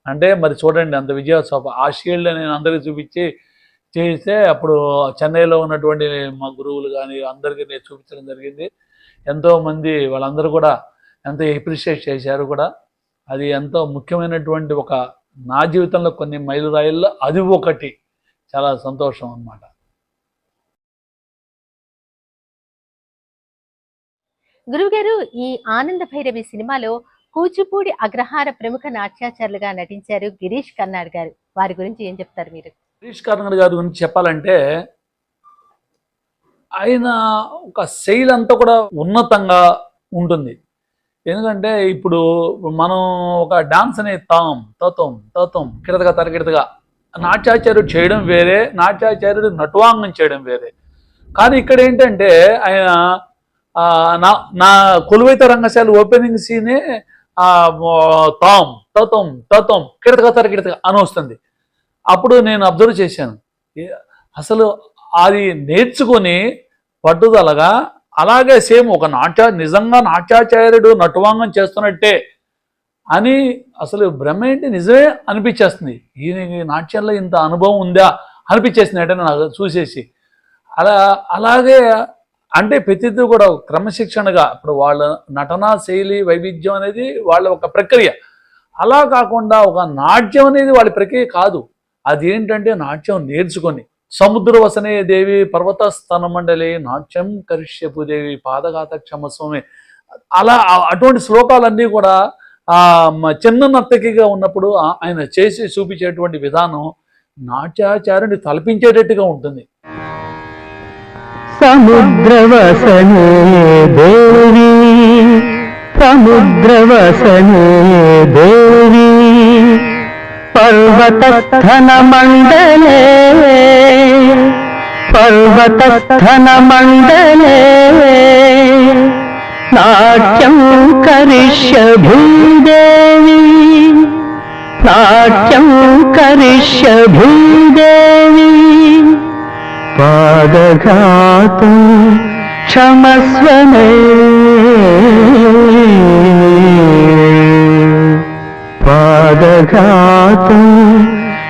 అంటే మరి చూడండి, అంత విజయోత్సవ ఆ షీల్డ్ నేను అందరికీ చూపించి చేస్తే అప్పుడు చెన్నైలో ఉన్నటువంటి మా గురువులు కానీ అందరికీ నేను చూపించడం జరిగింది. ఎంతోమంది వాళ్ళందరూ కూడా ఎంతో ఎప్రిషియేట్ చేశారు కూడా. అది ఎంతో ముఖ్యమైనటువంటి ఒక నా జీవితంలో కొన్ని మైలురాయిల్లో అది ఒకటి. చాలా సంతోషం అన్నమాట. గురువుగారు, ఈ ఆనంద భైరవి సినిమాలో కూచిపూడి అగ్రహార ప్రముఖ నాట్యాచారులుగా నటించారు గిరీష్ కర్నాడ్ గారు. వారి గురించి ఏం చెప్తారు మీరు? గిరీష్ కర్నాడ్ గారి గురించి చెప్పాలంటే ఆయన ఒక శైలి అంతా కూడా ఉన్నతంగా ఉంటుంది. ఎందుకంటే ఇప్పుడు మనం ఒక డాన్స్ అనే తతం కిడతగా తరకిడతగా నాట్యాచార్యుడు చేయడం వేరే, నాట్యాచార్యుడు నటువాంగం చేయడం వేరే. కానీ ఇక్కడ ఏంటంటే ఆయన నా కొలువైతే రంగశాల ఓపెనింగ్ సీనే తతం కిడతగా తరకిడతగా అని వస్తుంది. అప్పుడు నేను అబ్జర్వ్ చేశాను, అసలు అది నేర్చుకొని పట్టుదలగా అలాగే సేమ్ ఒక నిజంగా నాట్యాచార్యుడు నటువాంగం చేస్తున్నట్టే అని అసలు బ్రహ్మ ఏంటి నిజమే అనిపించేస్తుంది. ఈయన నాట్యంలో ఇంత అనుభవం ఉందా అనిపించేసింది అంటే నాకు చూసేసి. అలాగే అంటే ప్రతిదీ కూడా క్రమశిక్షణగా ఇప్పుడు వాళ్ళ నటనా శైలి వైవిధ్యం అనేది వాళ్ళ ఒక ప్రక్రియ. అలా కాకుండా ఒక నాట్యం అనేది వాళ్ళ ప్రక్రియ కాదు. అదేంటంటే నాట్యం నేర్చుకొని సముద్రవసనే దేవి పర్వత స్థన మండలి నాట్యం కరిష్యపు దేవి పాదఘాత క్షమస్వమే అలా అటువంటి శ్లోకాలన్నీ కూడా చిన్న నర్తకిగా ఉన్నప్పుడు ఆయన చేసి చూపించేటువంటి విధానం నాట్యాచార్యుని తలపించేటట్టుగా ఉంటుంది. సముద్రవసనే దేవి సముద్రవసనే దేవి పర్వతస్థన మండలే పర్వతస్థన మండలే నాట్యం కరిష్య భూదేవి నాట్యం కరిష్య భూదేవి పాదఘాతం క్షమస్వమే పాదఘాతం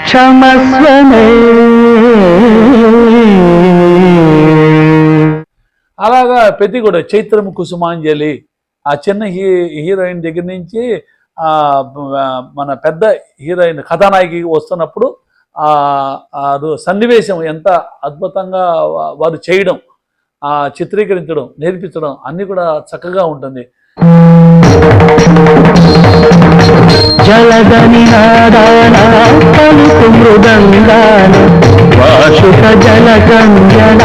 క్షమస్వమే. అలాగా ప్రతి కూడా చైత్రము కుసుమాంజలి ఆ చిన్న హీరోయిన్ దగ్గర నుంచి మన పెద్ద హీరోయిన్ కథానాయకి వస్తున్నప్పుడు సన్నివేశం ఎంత అద్భుతంగా వారు చేయడం, చిత్రీకరించడం, నేర్పించడం అన్ని కూడా చక్కగా ఉంటుంది. జలగని నాదాన పలుకు మృదంగాన వాషుక జలగంజన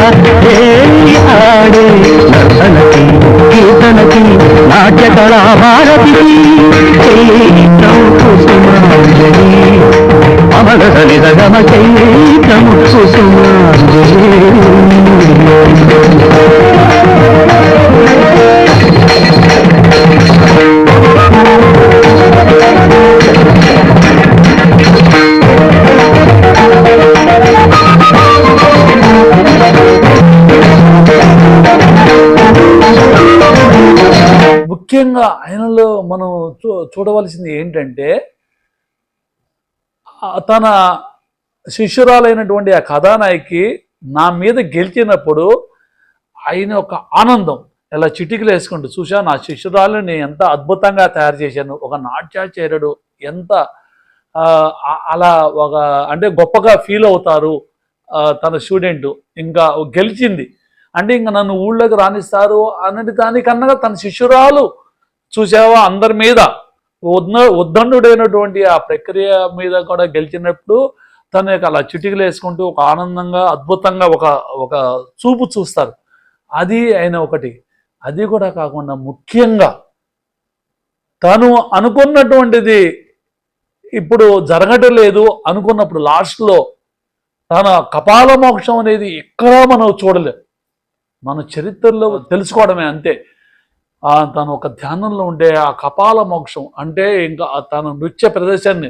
ఆడే నర్తనకి కీర్తనకి నాట్యకళా భారతికి చైత్రం కుసుమాంజలి అమల సలిత గమ చైత్రం కుసుమాంజలి. ముఖ్యంగా ఆయనలో మనం చూడవలసింది ఏంటంటే తన శిష్యురాలైనటువంటి ఆ కథానాయకి నా మీద గెలిచినప్పుడు ఆయన ఒక ఆనందం ఇలా చిటికలు వేసుకుంటూ చూసా నా శిష్యురాలని ఎంత అద్భుతంగా తయారు చేశాను, ఒక నాట్యాచార్యుడు ఎంత అలా ఒక అంటే గొప్పగా ఫీల్ అవుతారు తన స్టూడెంట్. ఇంకా గెలిచింది అంటే ఇంకా నన్ను ఊళ్ళోకి రాణిస్తారు అన్నది దానికన్నా తన శిష్యురాలు చూసావా అందరి మీద ఉద్దండుడైనటువంటి ఆ ప్రక్రియ మీద కూడా గెలిచినప్పుడు తను అలా చిటికలు వేసుకుంటూ ఒక ఆనందంగా అద్భుతంగా ఒక చూపు చూస్తారు. అది ఆయన ఒకటి. అది కూడా కాకుండా ముఖ్యంగా తను అనుకున్నటువంటిది ఇప్పుడు జరగటం లేదు అనుకున్నప్పుడు లాస్ట్లో తన కపాల మోక్షం అనేది ఎక్కడా మనం చూడలేం, మన చరిత్రలో తెలుసుకోవడమే అంతే. తను ఒక ధ్యానంలో ఉండే ఆ కపాల మోక్షం అంటే ఇంకా తన నృత్య ప్రదర్శనని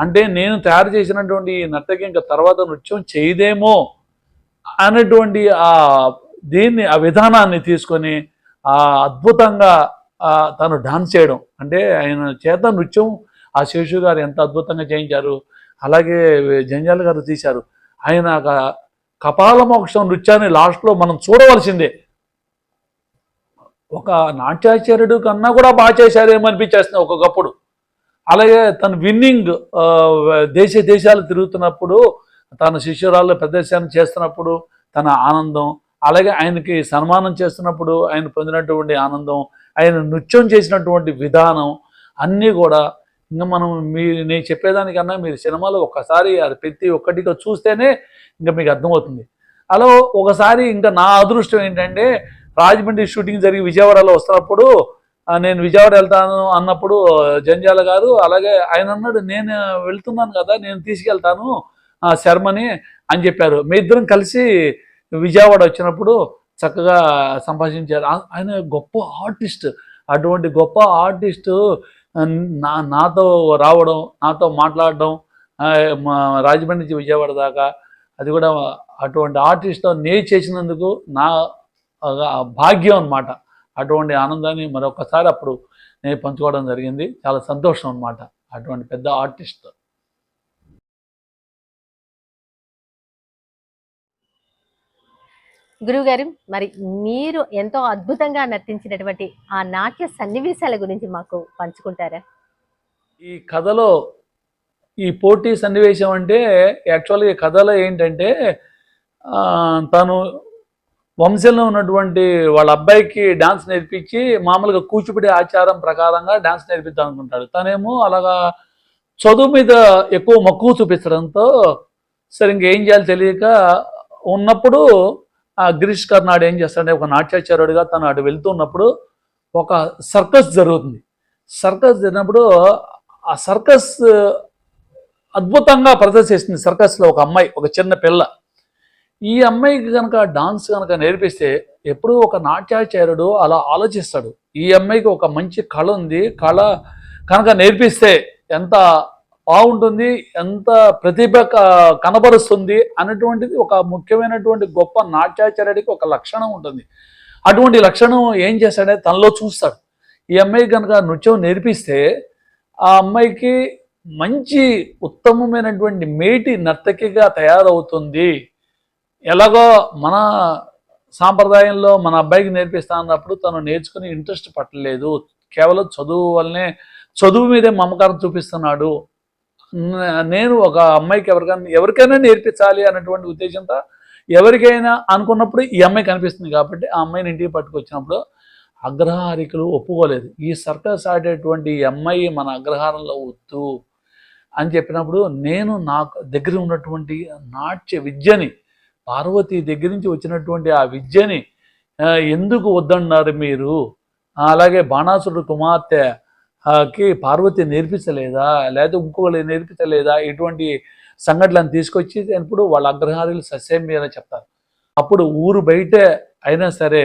అంటే నేను తయారు చేసినటువంటి ఈ నర్తకి ఇంకా తర్వాత నృత్యం చేయదేమో అనేటువంటి ఆ విధానాన్ని తీసుకొని అద్భుతంగా తను డాన్స్ చేయడం అంటే ఆయన చేత నృత్యం ఆ శేషు గారు ఎంత అద్భుతంగా చేయించారు. అలాగే జంజాల గారు తీశారు. ఆయన కపాల మోక్షం నృత్యాన్ని లాస్ట్లో మనం చూడవలసిందే. ఒక నాట్యాచార్యుడు కన్నా కూడా బాగా చేశారేమో అనిపించేస్తుంది ఒక్కొక్కప్పుడు. అలాగే తను విన్నింగ్ దేశాలు తిరుగుతున్నప్పుడు తన శిష్యురాళ్ళు ప్రదర్శన చేస్తున్నప్పుడు తన ఆనందం, అలాగే ఆయనకి సన్మానం చేస్తున్నప్పుడు ఆయన పొందినటువంటి ఆనందం, ఆయన నృత్యం చేసినటువంటి విధానం అన్నీ కూడా ఇంకా మనం నేను చెప్పేదానికన్నా మీరు సినిమాలో ఒక్కసారి అది ప్రతి ఒక్కటిగా చూస్తేనే ఇంకా మీకు అర్థమవుతుంది. అలా ఒకసారి ఇంకా నా అదృష్టం ఏంటంటే రాజమండ్రి షూటింగ్ జరిగి విజయవాడలో వస్తున్నప్పుడు నేను విజయవాడ వెళ్తాను అన్నప్పుడు జంజాల గారు అలాగే ఆయన అన్నాడు, నేను వెళ్తున్నాను కదా నేను తీసుకెళ్తాను శర్మని అని చెప్పారు. మీ ఇద్దరం కలిసి విజయవాడ వచ్చినప్పుడు చక్కగా సంభాషించారు. ఆయన గొప్ప ఆర్టిస్ట్. అటువంటి గొప్ప ఆర్టిస్టు నాతో రావడం, నాతో మాట్లాడడం రాజమండ్రి నుంచి విజయవాడ దాకా, అది కూడా అటువంటి ఆర్టిస్ట్తో నేను చేసినందుకు నా భాగ్యం అన్నమాట. అటువంటి ఆనందాన్ని మరొకసారి అప్పుడు నేను పంచుకోవడం జరిగింది. చాలా సంతోషం అన్నమాట అటువంటి పెద్ద ఆర్టిస్ట్. గురువుగారు, మరి మీరు ఎంతో అద్భుతంగా నర్తించినటువంటి ఆ నాట్య సన్నివేశాల గురించి మాకు పంచుకుంటారా? ఈ కథలో ఈ పోటీ సన్నివేశం అంటే యాక్చువల్గా ఈ కథలో ఏంటంటే తను వంశంలో ఉన్నటువంటి వాళ్ళ అబ్బాయికి డాన్స్ నేర్పించి మామూలుగా కూచిపూడి ఆచారం ప్రకారంగా డాన్స్ నేర్పిద్దాం అనుకుంటాడు. తనేమో అలాగా చదువు మీద ఎక్కువ మక్కువ చూపించడంతో సరే ఇంకేం చేయాలో తెలియక ఉన్నప్పుడు గిరీష్ కర్నాడ్ ఏం చేస్తాడంటే ఒక నాట్యాచార్యుడిగా తను అటు వెళ్తున్నప్పుడు ఒక సర్కస్ జరుగుతుంది. సర్కస్ జరిగినప్పుడు ఆ సర్కస్ అద్భుతంగా ప్రదర్శిస్తుంది. సర్కస్లో ఒక అమ్మాయి, ఒక చిన్న పిల్ల. ఈ అమ్మాయికి కనుక డాన్స్ కనుక నేర్పిస్తే ఎప్పుడూ ఒక నాట్యాచార్యుడు అలా ఆలోచిస్తాడు, ఈ అమ్మాయికి ఒక మంచి కళ ఉంది, కళ కనుక నేర్పిస్తే ఎంత బాగుంటుంది, ఎంత ప్రతిభ కనబరుస్తుంది అనేటువంటిది ఒక ముఖ్యమైనటువంటి గొప్ప నాట్యాచార్యుడికి ఒక లక్షణం ఉంటుంది. అటువంటి లక్షణం ఏం చేస్తాడంటే తనలో చూస్తాడు. ఈ అమ్మాయికి కనుక నృత్యం నేర్పిస్తే ఆ అమ్మాయికి మంచి ఉత్తమమైనటువంటి మేటి నర్తకిగా తయారవుతుంది. ఎలాగో మన సాంప్రదాయంలో మన అబ్బాయికి నేర్పిస్తా అన్నప్పుడు తను నేర్చుకుని ఇంట్రెస్ట్ పట్టలేదు, కేవలం చదువు వల్లనే చదువు మీదే మమకారం చూపిస్తున్నాడు. నేను ఒక అమ్మాయికి ఎవరికైనా నేర్పించాలి అన్నటువంటి ఉద్దేశంతో ఎవరికైనా అనుకున్నప్పుడు ఈ అమ్మాయి కనిపిస్తుంది కాబట్టి ఆ అమ్మాయిని ఇంటికి పట్టుకొచ్చినప్పుడు అగ్రహారికులు ఒప్పుకోలేదు. ఈ సర్కస్ ఆడేటువంటి ఈ అమ్మాయి మన అగ్రహారంలో వద్దు అని చెప్పినప్పుడు నేను నాకు దగ్గర ఉన్నటువంటి నాట్య విద్యని, పార్వతి దగ్గర నుంచి వచ్చినటువంటి ఆ విద్యని ఎందుకు వద్దన్నారు మీరు, అలాగే బాణాసురుడు కుమార్తెకి పార్వతి నేర్పించలేదా, లేదా ఇంకొకళ్ళు నేర్పించలేదా, ఇటువంటి సంఘటనలను తీసుకొచ్చి ఇప్పుడు వాళ్ళ అగ్రహారులు సస్యమేలా చెప్తారు. అప్పుడు ఊరు బయట అయినా సరే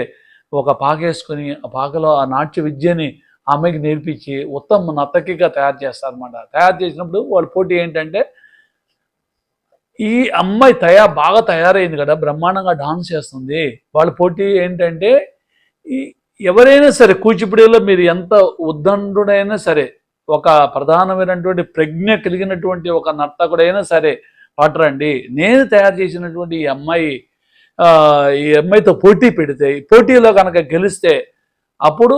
ఒక పాకేసుకుని ఆ పాకలో ఆ నాట్య విద్యని ఆమెకి నేర్పించి ఉత్తమ నర్తకిగా తయారు చేస్తారన్నమాట. తయారు చేసినప్పుడు వాళ్ళ పోటీ ఏంటంటే ఈ అమ్మాయి బాగా తయారైంది కదా, బ్రహ్మాండంగా డాన్స్ చేస్తుంది. వాళ్ళ పోటీ ఏంటంటే ఎవరైనా సరే కూచిపూడిలో మీరు ఎంత ఉద్దండుడైనా సరే, ఒక ప్రధానమైనటువంటి ప్రజ్ఞ కలిగినటువంటి ఒక నర్తకుడైనా సరే పట్టరండి, నేను తయారు చేసినటువంటి ఈ అమ్మాయితో పోటీ పెడితే పోటీలో కనుక గెలిస్తే అప్పుడు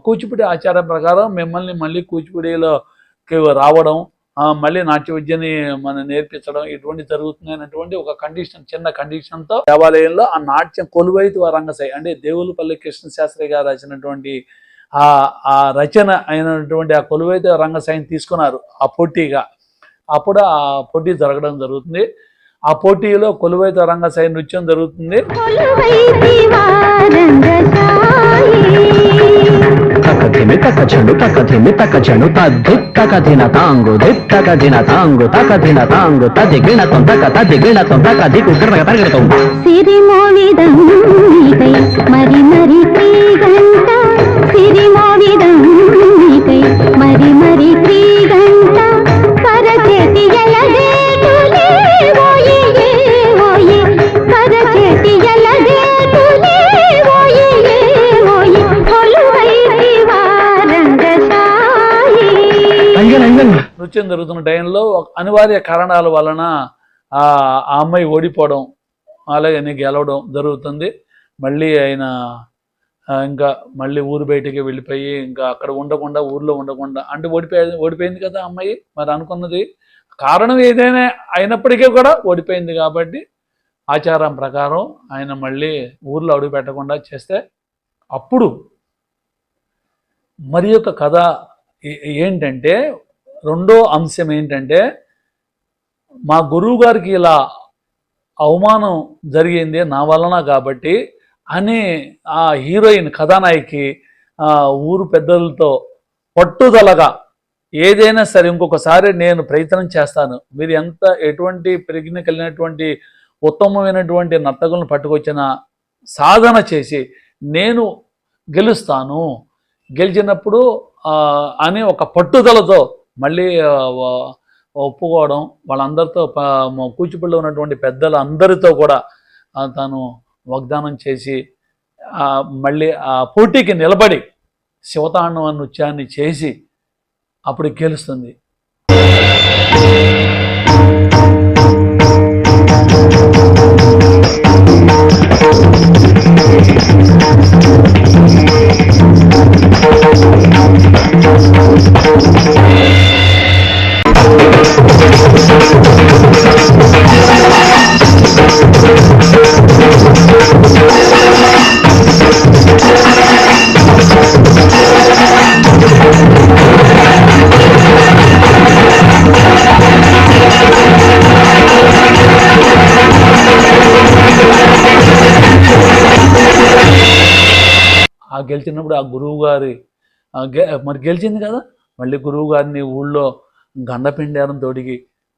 కూచిపూడి ఆచారం ప్రకారం మిమ్మల్ని మళ్ళీ కూచిపూడిలోకి రావడం, మళ్ళీ నాట్య విద్యని మనం నేర్పించడం ఇటువంటి జరుగుతుంది అనేటువంటి ఒక కండిషన్, చిన్న కండిషన్తో దేవాలయంలో ఆ నాట్యం కొలువైతు రంగసాయి అంటే దేవులపల్లి కృష్ణశాస్త్రి గారు రాసినటువంటి ఆ రచన అయినటువంటి ఆ కొలువైతు రంగసాయిని తీసుకున్నారు ఆ పోటీగా. అప్పుడు ఆ పోటీ జరగడం జరుగుతుంది. ఆ పోటీలో కొలువైతు రంగసాయి నృత్యం జరుగుతుంది. తకధిమి తకచండు తకధిమి తకచండు తద్దిత్తకధిన తాంగు దిత్తకధిన తాంగు తకధిన తాంగు తదిగిణ తొంతక తదిగిణ తొంతక దిగుకరగ తరగడం సిరిమోవిదం మరి మరి తీగంట సిరిమోవిదం నీకై మరి మరి శ్రీగంట కరచేతి ఎలగేటులే ఓయి ఓయి కరచేతి ఎలగేటులే ఓయి ఓయి కొలువై రంగసాయి. నృత్యం జరుగుతున్న టైంలో అనివార్య కారణాల వలన ఆ అమ్మాయి ఓడిపోవడం అలాగే గెలవడం జరుగుతుంది. మళ్ళీ ఆయన ఇంకా మళ్ళీ ఊరు బయటికి వెళ్ళిపోయి ఇంకా అక్కడ ఉండకుండా ఊర్లో ఉండకుండా అంటే ఓడిపోయింది కదా అమ్మాయి. మరి అనుకున్నది కారణం ఏదైనా అయినప్పటికీ కూడా ఓడిపోయింది కాబట్టి ఆచారం ప్రకారం ఆయన మళ్ళీ ఊర్లో అడుగు పెట్టకుండా చేస్తే అప్పుడు మరి యొక్క కథ ఏంటంటే రెండో అంశం ఏంటంటే మా గురువు గారికి ఇలా అవమానం జరిగింది నా వలన కాబట్టి అని ఆ హీరోయిన్ కథానాయికి ఊరు పెద్దలతో పట్టుదలగా ఏదైనా సరే ఇంకొకసారి నేను ప్రయత్నం చేస్తాను, మీరు ఎటువంటి ప్రజ్ఞ కలిగినటువంటి ఉత్తమమైనటువంటి నర్తకులను పట్టుకొచ్చిన సాధన చేసి నేను గెలుస్తాను, గెలిచినప్పుడు అని ఒక పట్టుదలతో మళ్ళీ ఒప్పుకోవడం, వాళ్ళందరితో కూచిపూడిలో ఉన్నటువంటి పెద్దల అందరితో కూడా తాను వాగ్దానం చేసి మళ్ళీ ఆ పోటీకి నిలబడి శివతాండవ నృత్యాన్ని చేసి అప్పుడు గెలుస్తుంది. గెలిచినప్పుడు ఆ గురువు గారి మరి గెలిచింది కదా, మళ్ళీ గురువు గారిని ఊళ్ళో గండపిండారం తోడికి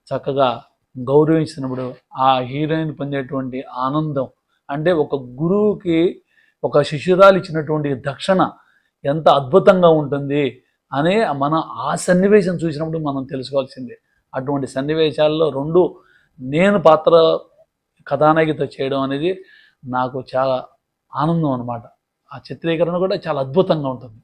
చక్కగా గౌరవించినప్పుడు ఆ హీరోయిన్ పొందేటువంటి ఆనందం అంటే ఒక గురువుకి ఒక శిష్యురాలు ఇచ్చినటువంటి దక్షిణ ఎంత అద్భుతంగా ఉంటుంది అనే మనం ఆ సన్నివేశం చూసినప్పుడు మనం తెలుసుకోవాల్సిందే. అటువంటి సన్నివేశాల్లో రెండు నేను పాత్ర కథానాయకితో చేయడం అనేది నాకు చాలా ఆనందం అన్నమాట. ఆ చిత్రీకరణ కూడా చాలా అద్భుతంగా ఉంటుంది.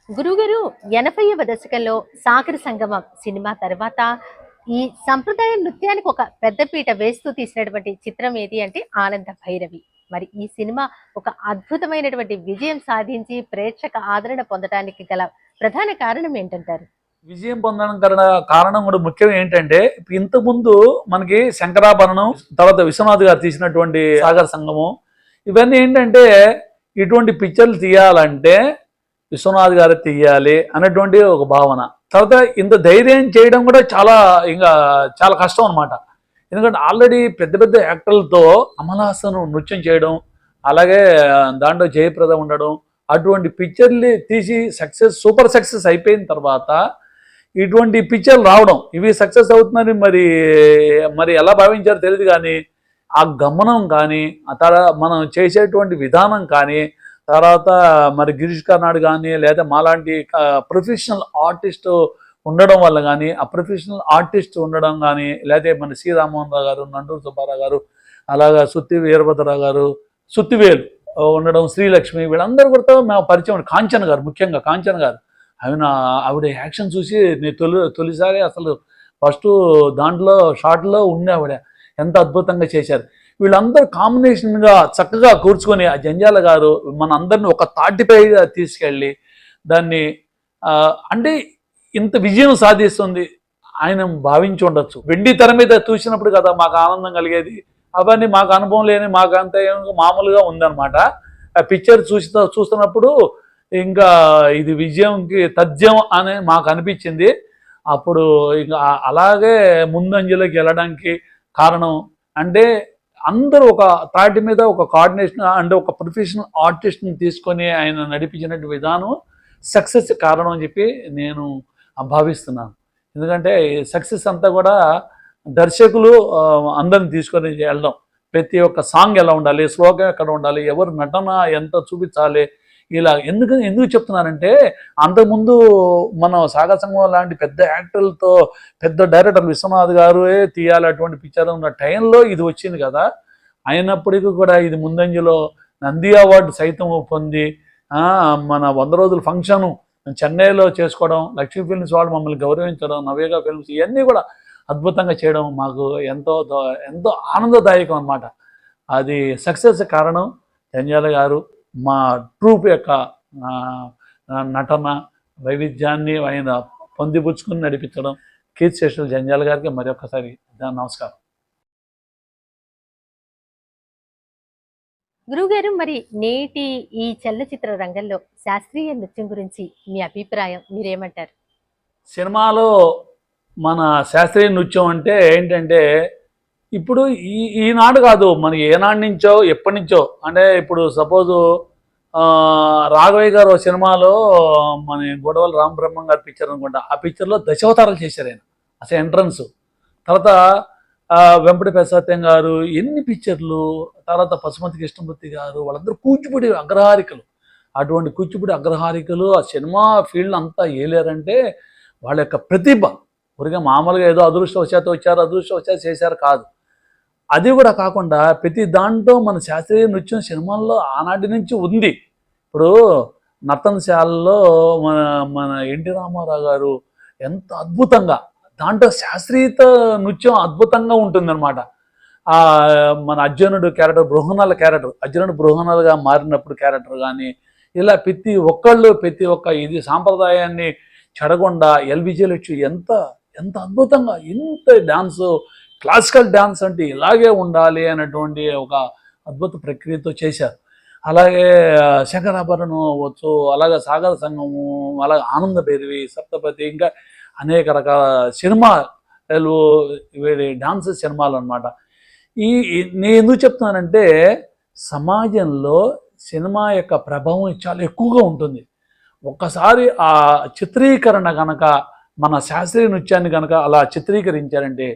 గురువుగారు 80వ దశకంలో సాగర సంగమం సినిమా తర్వాత ఈ సంప్రదాయ నృత్యానికి ఒక పెద్దపీట వేస్తూ తీసినటువంటి చిత్రం ఏది అంటే ఆనంద భైరవి. మరి ఈ సినిమా ఒక అద్భుతమైనటువంటి విజయం సాధించి ప్రేక్షక ఆదరణ పొందడానికి గల ప్రధాన కారణం ఏంటంటారు? విజయం పొందడం కారణం కూడా ముఖ్యం ఏంటంటే ఇంతకుముందు మనకి శంకరాభరణం తర్వాత విశ్వనాథ్ గారు తీసినటువంటి సాగర సంగమం ఇవన్నీ ఏంటంటే ఇటువంటి పిక్చర్లు తీయాలంటే విశ్వనాథ్ గారు తీయాలి అనేటువంటి ఒక భావన. తర్వాత ఇంత ధైర్యం చేయడం కూడా చాలా కష్టం అనమాట. ఎందుకంటే ఆల్రెడీ పెద్ద పెద్ద యాక్టర్లతో కమలాసన్ నృత్యం చేయడం, అలాగే దాంట్లో జయప్రద ఉండడం, అటువంటి పిక్చర్లు తీసి సూపర్ సక్సెస్ అయిపోయిన తర్వాత ఇటువంటి పిక్చర్లు రావడం, ఇవి సక్సెస్ అవుతుందని మరి ఎలా భావించారో తెలియదు. కానీ ఆ గమనం కానీ మనం చేసేటువంటి విధానం కానీ తర్వాత మరి గిరీష్ కర్నాడ్ కానీ లేదా మాలాంటి ప్రొఫెషనల్ ఆర్టిస్ట్ ఉండడం వల్ల కానీ ఆ ప్రొఫెషనల్ ఆర్టిస్ట్ ఉండడం కానీ లేదా మన సి రామ్మోహన్ రావు గారు, నండూరు సుబ్బారావు గారు, అలాగా సుత్తి వీరభద్రరావు గారు, సుత్తివేలు ఉండడం, శ్రీలక్ష్మి వీళ్ళందరూ కూడా మేము పరిచయం. కాంచన్ గారు, ముఖ్యంగా కాంచన్ గారు, ఆవిడ యాక్షన్ చూసి నేను తొలిసారి అసలు ఫస్ట్ దాంట్లో షార్ట్లో ఉండే ఆవిడ ఎంత అద్భుతంగా చేశారు. వీళ్ళందరూ కాంబినేషన్గా చక్కగా కూర్చుకొని ఆ జంజాల గారు మన అందరిని ఒక తాటిపై తీసుకెళ్ళి దాన్ని అంటే ఇంత విజయం సాధిస్తుంది ఆయన భావించి ఉండొచ్చు. వెండి తెర మీద చూసినప్పుడు కదా మాకు ఆనందం కలిగేది. అవన్నీ మాకు అనుభవం లేని మాకు అంత మామూలుగా ఉందన్నమాట. ఆ పిక్చర్ చూస్తున్నప్పుడు ఇంకా ఇది విజయంకి తథ్యం అని మాకు అనిపించింది. అప్పుడు ఇంకా అలాగే ముందంజలోకి వెళ్ళడానికి కారణం అంటే అందరూ ఒక తాటి మీద ఒక కోఆర్డినేషన్ అంటే ఒక ప్రొఫెషనల్ ఆర్టిస్ట్ని తీసుకొని ఆయన నడిపించినట్టు విధానం సక్సెస్ కారణం అని చెప్పి నేను భావిస్తున్నాను. ఎందుకంటే సక్సెస్ అంతా కూడా దర్శకులు అందరిని తీసుకొని వెళ్ళడం. ప్రతి ఒక్క సాంగ్ ఎలా ఉండాలి, శ్లోకం ఎక్కడ ఉండాలి, ఎవరు నటన ఎంత చూపించాలి, ఇలా ఎందుకు చెప్తున్నానంటే అంతకుముందు మనం సాగర సంగమం లాంటి పెద్ద యాక్టర్లతో పెద్ద డైరెక్టర్ విశ్వనాథ్ గారు తీయాలి అటువంటి పిక్చర్ ఉన్న టైంలో ఇది వచ్చింది కదా. అయినప్పటికీ కూడా ఇది ముందంజలో నంది అవార్డు సైతం పొంది మన 100 రోజుల ఫంక్షను చెన్నైలో చేసుకోవడం, లక్ష్మీ ఫిల్మ్స్ వాళ్ళు మమ్మల్ని గౌరవించడం, నవేగా ఫిల్మ్స్ ఇవన్నీ కూడా అద్భుతంగా చేయడం మాకు ఎంతో ఎంతో ఆనందదాయకం అన్నమాట. అది సక్సెస్ కారణం జంజాల గారు, మా ట్రూప్ యొక్క నటన వైవిధ్యాన్ని ఆయన పొందిపుచ్చుకుని నడిపించడం. కీర్తిశేషులు జంజాల గారికి మరొకసారి నమస్కారం. గురువుగారు, మరి నేటి ఈ చలనచిత్ర రంగంలో శాస్త్రీయ నృత్యం గురించి మీ అభిప్రాయం, మీరేమంటారు? సినిమాలో మన శాస్త్రీయ నృత్యం అంటే ఏంటంటే ఇప్పుడు ఈనాడు కాదు, మన ఏనాడు నుంచో ఎప్పటి నుంచో. అంటే ఇప్పుడు సపోజు రాఘవయ్య గారు సినిమాలో మన గొడవల రామబ్రహ్మం గారి పిక్చర్ అనుకుంటా, ఆ పిక్చర్లో దశావతారాలు చేశారు ఆయన అసలు ఎంట్రన్స్. తర్వాత వెంపటి ప్రసాత్యం గారు ఎన్ని పిక్చర్లు, తర్వాత పశుమతి కృష్ణమూర్తి గారు, వాళ్ళందరూ కూచిపూడి అగ్రహారికలు. అటువంటి కూచిపూడి అగ్రహారికలు ఆ సినిమా ఫీల్డ్ అంతా ఏలేరంటే వాళ్ళ యొక్క ప్రతిభ. ఊరిగా మామూలుగా ఏదో అదృష్టవశాత్తు వచ్చారు, అదృష్టవశాత్తు చేశారు కాదు. అది కూడా కాకుండా ప్రతి దాంట్లో మన శాస్త్రీయ నృత్యం సినిమాల్లో ఆనాటి నుంచి ఉంది. ఇప్పుడు నర్తనశాలలో మన మన ఎన్టీ రామారావు గారు ఎంత అద్భుతంగా దాంట్లో శాస్త్రీయత నృత్యం అద్భుతంగా ఉంటుందన్నమాట. మన అర్జునుడు క్యారెక్టర్, బృహన్నల క్యారెక్టర్, అర్జునుడు బృహన్నలుగా మారినప్పుడు క్యారెక్టర్ కానీ ఇలా ప్రతి ఒక్క ఇది సాంప్రదాయాన్ని చెడగొండ ఎల్బిజీలు వచ్చి ఎంత ఎంత అద్భుతంగా ఇంత డ్యాన్సు, క్లాసికల్ డ్యాన్స్ అంటే ఇలాగే ఉండాలి అనేటువంటి ఒక అద్భుత ప్రక్రియతో చేశారు. అలాగే శంకరాభరణం వచ్చు, అలాగే సాగర సంగము, అలాగే ఆనంద భైరవి, సప్తపతి, ఇంకా అనేక రకాల సినిమాలు డాన్స్ సినిమాలు అనమాట. నేను ఎందుకు చెప్తున్నానంటే సమాజంలో సినిమా యొక్క ప్రభావం చాలా ఎక్కువగా ఉంటుంది. ఒక్కసారి ఆ చిత్రీకరణ కనుక మన శాస్త్రీయ నృత్యాన్ని కనుక అలా చిత్రీకరించారంటే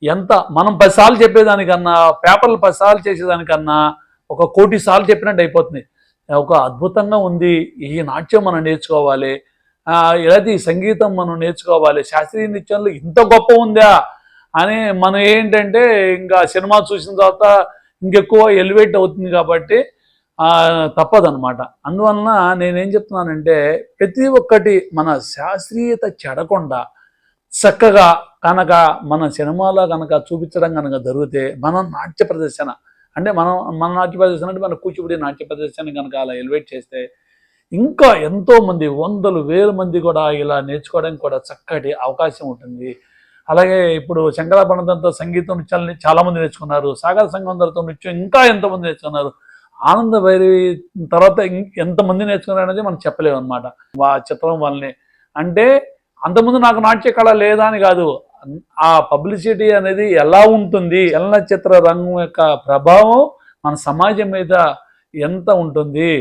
ఎంత మనం 10 సార్లు చెప్పేదానికన్నా, పేపర్లు 10 సార్లు చేసేదానికన్నా ఒక 1 కోటి సార్లు చెప్పినట్టు అయిపోతుంది. ఒక అద్భుతంగా ఉంది, ఈ నాట్యం మనం నేర్చుకోవాలి, ఇలాంటి సంగీతం మనం నేర్చుకోవాలి, శాస్త్రీయ నృత్యంలో ఇంత గొప్ప ఉందా అని మనం ఏంటంటే ఇంకా సినిమా చూసిన తర్వాత ఇంకెక్కువ ఎలివేట్ అవుతుంది కాబట్టి తప్పదనమాట. అందువలన నేనేం చెప్తున్నానంటే ప్రతి ఒక్కటి మన శాస్త్రీయత చెడకుండా చక్కగా కనుక మన సినిమాలో కనుక చూపించడం కనుక జరిగితే మన నాట్య ప్రదర్శన అంటే మన నాట్య ప్రదర్శన అంటే మన కూచిపూడి నాట్య ప్రదర్శన కనుక అలా ఎలివేట్ చేస్తే ఇంకా ఎంతోమంది 100,000 మంది కూడా ఇలా నేర్చుకోవడానికి కూడా చక్కటి అవకాశం ఉంటుంది. అలాగే ఇప్పుడు శంకరాభరణంతో సంగీతం నృత్యాలని చాలామంది నేర్చుకున్నారు, సాగర సంగంతో నృత్యం ఇంకా ఎంతోమంది నేర్చుకున్నారు, ఆనంద భైరవి తర్వాత ఎంతమంది నేర్చుకున్నారు అనేది మనం చెప్పలేము అనమాట. ఆ చిత్రం వల్లనే అంటే అంతకుముందు నాకు నాట్య కళ లేదా అని కాదు, ఆ పబ్లిసిటీ అనేది ఎలా ఉంటుంది, చలనచిత్ర రంగం యొక్క ప్రభావం మన సమాజం మీద ఎంత ఉంటుంది.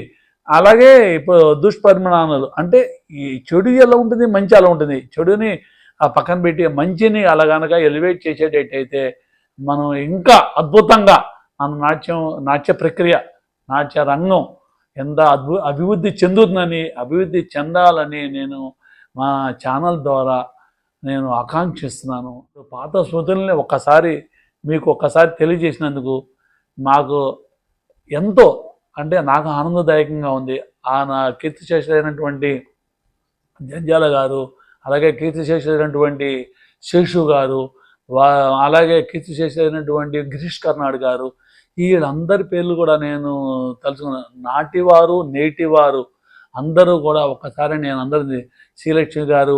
అలాగే ఇప్పుడు దుష్పరిణామాలు అంటే ఈ చెడు ఎలా ఉంటుంది, మంచి అలా ఉంటుంది. చెడుని పక్కన పెట్టి మంచిని అలా కనుక ఎలివేట్ చేసేటట్టయితే మనం ఇంకా అద్భుతంగా మన నాట్య ప్రక్రియ, నాట్య రంగం ఎంత అభివృద్ధి అభివృద్ధి చెందాలని నేను మా ఛానల్ ద్వారా నేను ఆకాంక్షిస్తున్నాను. పాత స్మృతుల్ని మీకు ఒక్కసారి తెలియజేసినందుకు నాకు ఎంతో అంటే నాకు ఆనందదాయకంగా ఉంది. నా కీర్తిశేషులైనటువంటి జంజాల గారు, అలాగే కీర్తిశేషులైనటువంటి శేషు గారు, అలాగే కీర్తిశేషులైనటువంటి గిరీష్ కర్నాడ్ గారు, వీళ్ళందరి పేర్లు కూడా నేను తలుచుకున్నాను. నాటివారు నేటివారు అందరూ కూడా ఒక్కసారి నేను అందరిది శ్రీలక్ష్మి గారు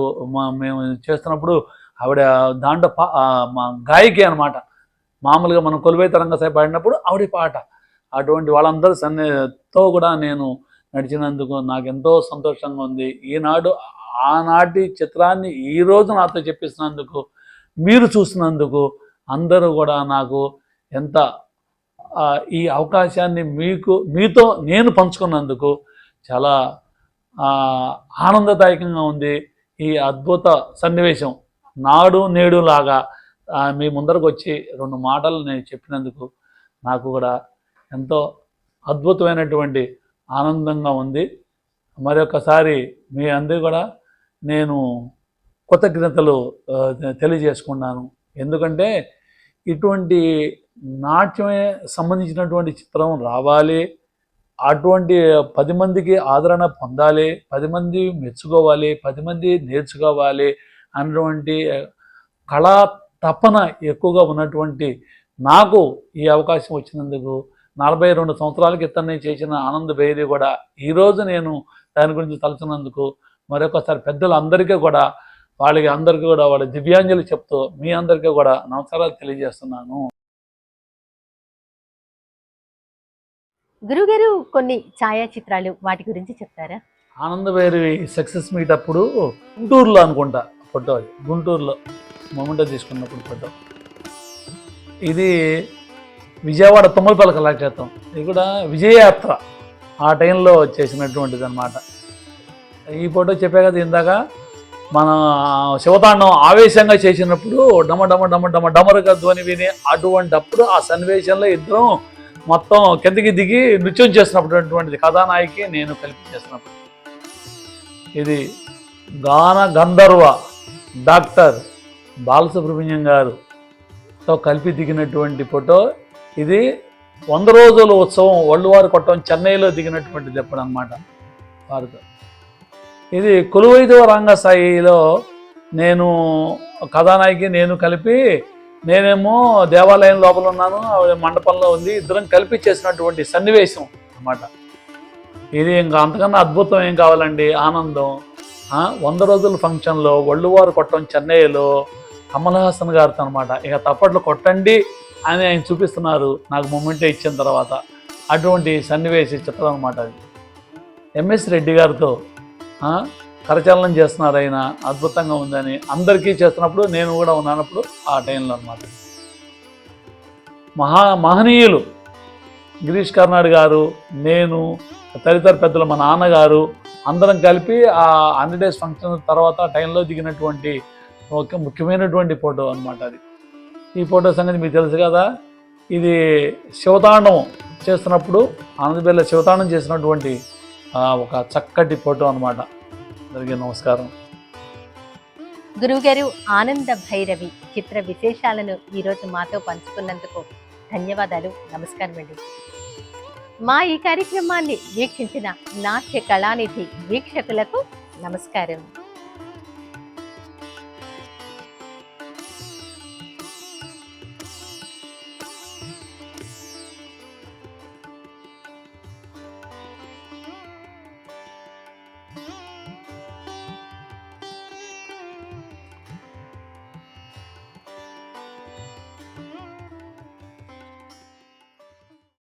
మేము చేస్తున్నప్పుడు ఆవిడ దాంట్లో మా గాయకి అనమాట. మామూలుగా మనం కొలువైతే రంగసాయి పాడినప్పుడు ఆవిడ పాట. అటువంటి వాళ్ళందరూ సన్నితో కూడా నేను నడిచినందుకు నాకు ఎంతో సంతోషంగా ఉంది. ఆనాటి చిత్రాన్ని ఈరోజు నాతో చెప్పిస్తున్నందుకు, మీరు చూస్తున్నందుకు అందరూ కూడా నాకు ఎంత ఈ అవకాశాన్ని మీతో నేను పంచుకున్నందుకు చాలా ఆనందదాయకంగా ఉంది. ఈ అద్భుత సన్నివేశం నాడు నేడు లాగా మీ ముందరకు వచ్చి 2 మాటలు నేను చెప్పినందుకు నాకు కూడా ఎంతో అద్భుతమైనటువంటి ఆనందంగా ఉంది. మరొకసారి మీ అందరూ కూడా నేను కృతజ్ఞతలు తెలియజేసుకున్నాను. ఎందుకంటే ఇటువంటి నాట్యమే సంబంధించినటువంటి చిత్రం రావాలి, అటువంటి 10 మందికి ఆదరణ పొందాలి, 10 మంది మెచ్చుకోవాలి, 10 మంది నేర్చుకోవాలి అన్నటువంటి కళా తపన ఎక్కువగా ఉన్నటువంటి నాకు ఈ అవకాశం వచ్చినందుకు 42 సంవత్సరాల క్రితం నేను చేసిన ఆనంద భైరవి కూడా ఈరోజు నేను దాని గురించి తలుచున్నందుకు మరొకసారి పెద్దలందరికీ కూడా అందరికీ కూడా వాళ్ళ దివ్యాంజలి చెప్తూ మీ అందరికీ కూడా నమస్కారాలు తెలియజేస్తున్నాను. గురుగారు కొన్ని ఛాయాచిత్రాలు వాటి గురించి చెప్తారా? ఆనంద భైరవి సక్సెస్ మీట్ అప్పుడు గుంటూరులో అనుకుంటా ఫోటో, అది గుంటూరులో మొమెంటో తీసుకున్నప్పుడు ఫోటో. ఇది విజయవాడ తుమ్మలపల్లి కళాక్షేత్రం, ఇది కూడా విజయయాత్ర ఆ టైంలో చేసినటువంటిది అనమాట. ఈ ఫోటో చెప్పే కదా ఇందాక, మన శివతాండం ఆవేశంగా చేసినప్పుడు డమ డమ డమ డమ డమరుగా ధ్వని విని అటువంటప్పుడు ఆ సన్నివేశంలో ఇద్దరం మొత్తం కిందకి దిగి నృత్యం చేసినప్పుడుటువంటిది కథానాయకి నేను కలిపి చేసినప్పుడు. ఇది గాన గంధర్వ డాక్టర్ బాలసుబ్రహ్మణ్యం గారుతో కలిపి దిగినటువంటి ఫోటో. ఇది 100 రోజుల ఉత్సవం ఒళ్ళువారి కొట్టం చెన్నైలో దిగినటువంటిది ఎప్పుడు అనమాట వారితో. ఇది కొలువైదవ రంగస్థాయిలో నేను కథానాయకి నేను కలిపి, నేనేమో దేవాలయం లోపల ఉన్నాను, ఆవిడ మండపంలో ఉంది, ఇద్దరం కలిపి చేసినటువంటి సన్నివేశం అన్నమాట. ఇది ఇంకా అంతకన్నా అద్భుతం ఏం కావాలండి, ఆనందం. 100 రోజుల ఫంక్షన్లో ఒళ్ళువారు కొట్టం చెన్నైలో కమల్ హాసన్ గారితో అనమాట. ఇక తప్పట్లు కొట్టండి అని ఆయన చూపిస్తున్నారు నాకు మొమెంటే ఇచ్చిన తర్వాత. అటువంటి సన్నివేశ చిత్రం అనమాట అది. ఎంఎస్ రెడ్డి గారితో కరచలనం చేస్తున్నారు ఆయన, అద్భుతంగా ఉందని అందరికీ చేస్తున్నప్పుడు నేను కూడా ఉన్నానప్పుడు ఆ టైంలో అనమాట. మహనీయులు గిరీష్ కర్నాడ్ గారు, నేను, తదితర పెద్దలు, మా నాన్నగారు అందరం కలిపి ఆ 100 డేస్ ఫంక్షన్ తర్వాత టైంలో దిగినటువంటి ఒక ముఖ్యమైనటువంటి ఫోటో అనమాట అది. ఈ ఫోటో సంగతి మీకు తెలుసు కదా, ఇది శివతాండం చేస్తున్నప్పుడు ఆనందబెల్ల శివతాండం చేసినటువంటి ఒక చక్కటి ఫోటో అనమాట. అందరికీ నమస్కారం. గురువుగారు, ఆనంద భైరవి చిత్ర విశేషాలను ఈరోజు మాతో పంచుకున్నందుకు ధన్యవాదాలు. నమస్కారం అండి. మా ఈ కార్యక్రమాన్ని వీక్షించిన నాట్య కళానిధి వీక్షకులకు నమస్కారం.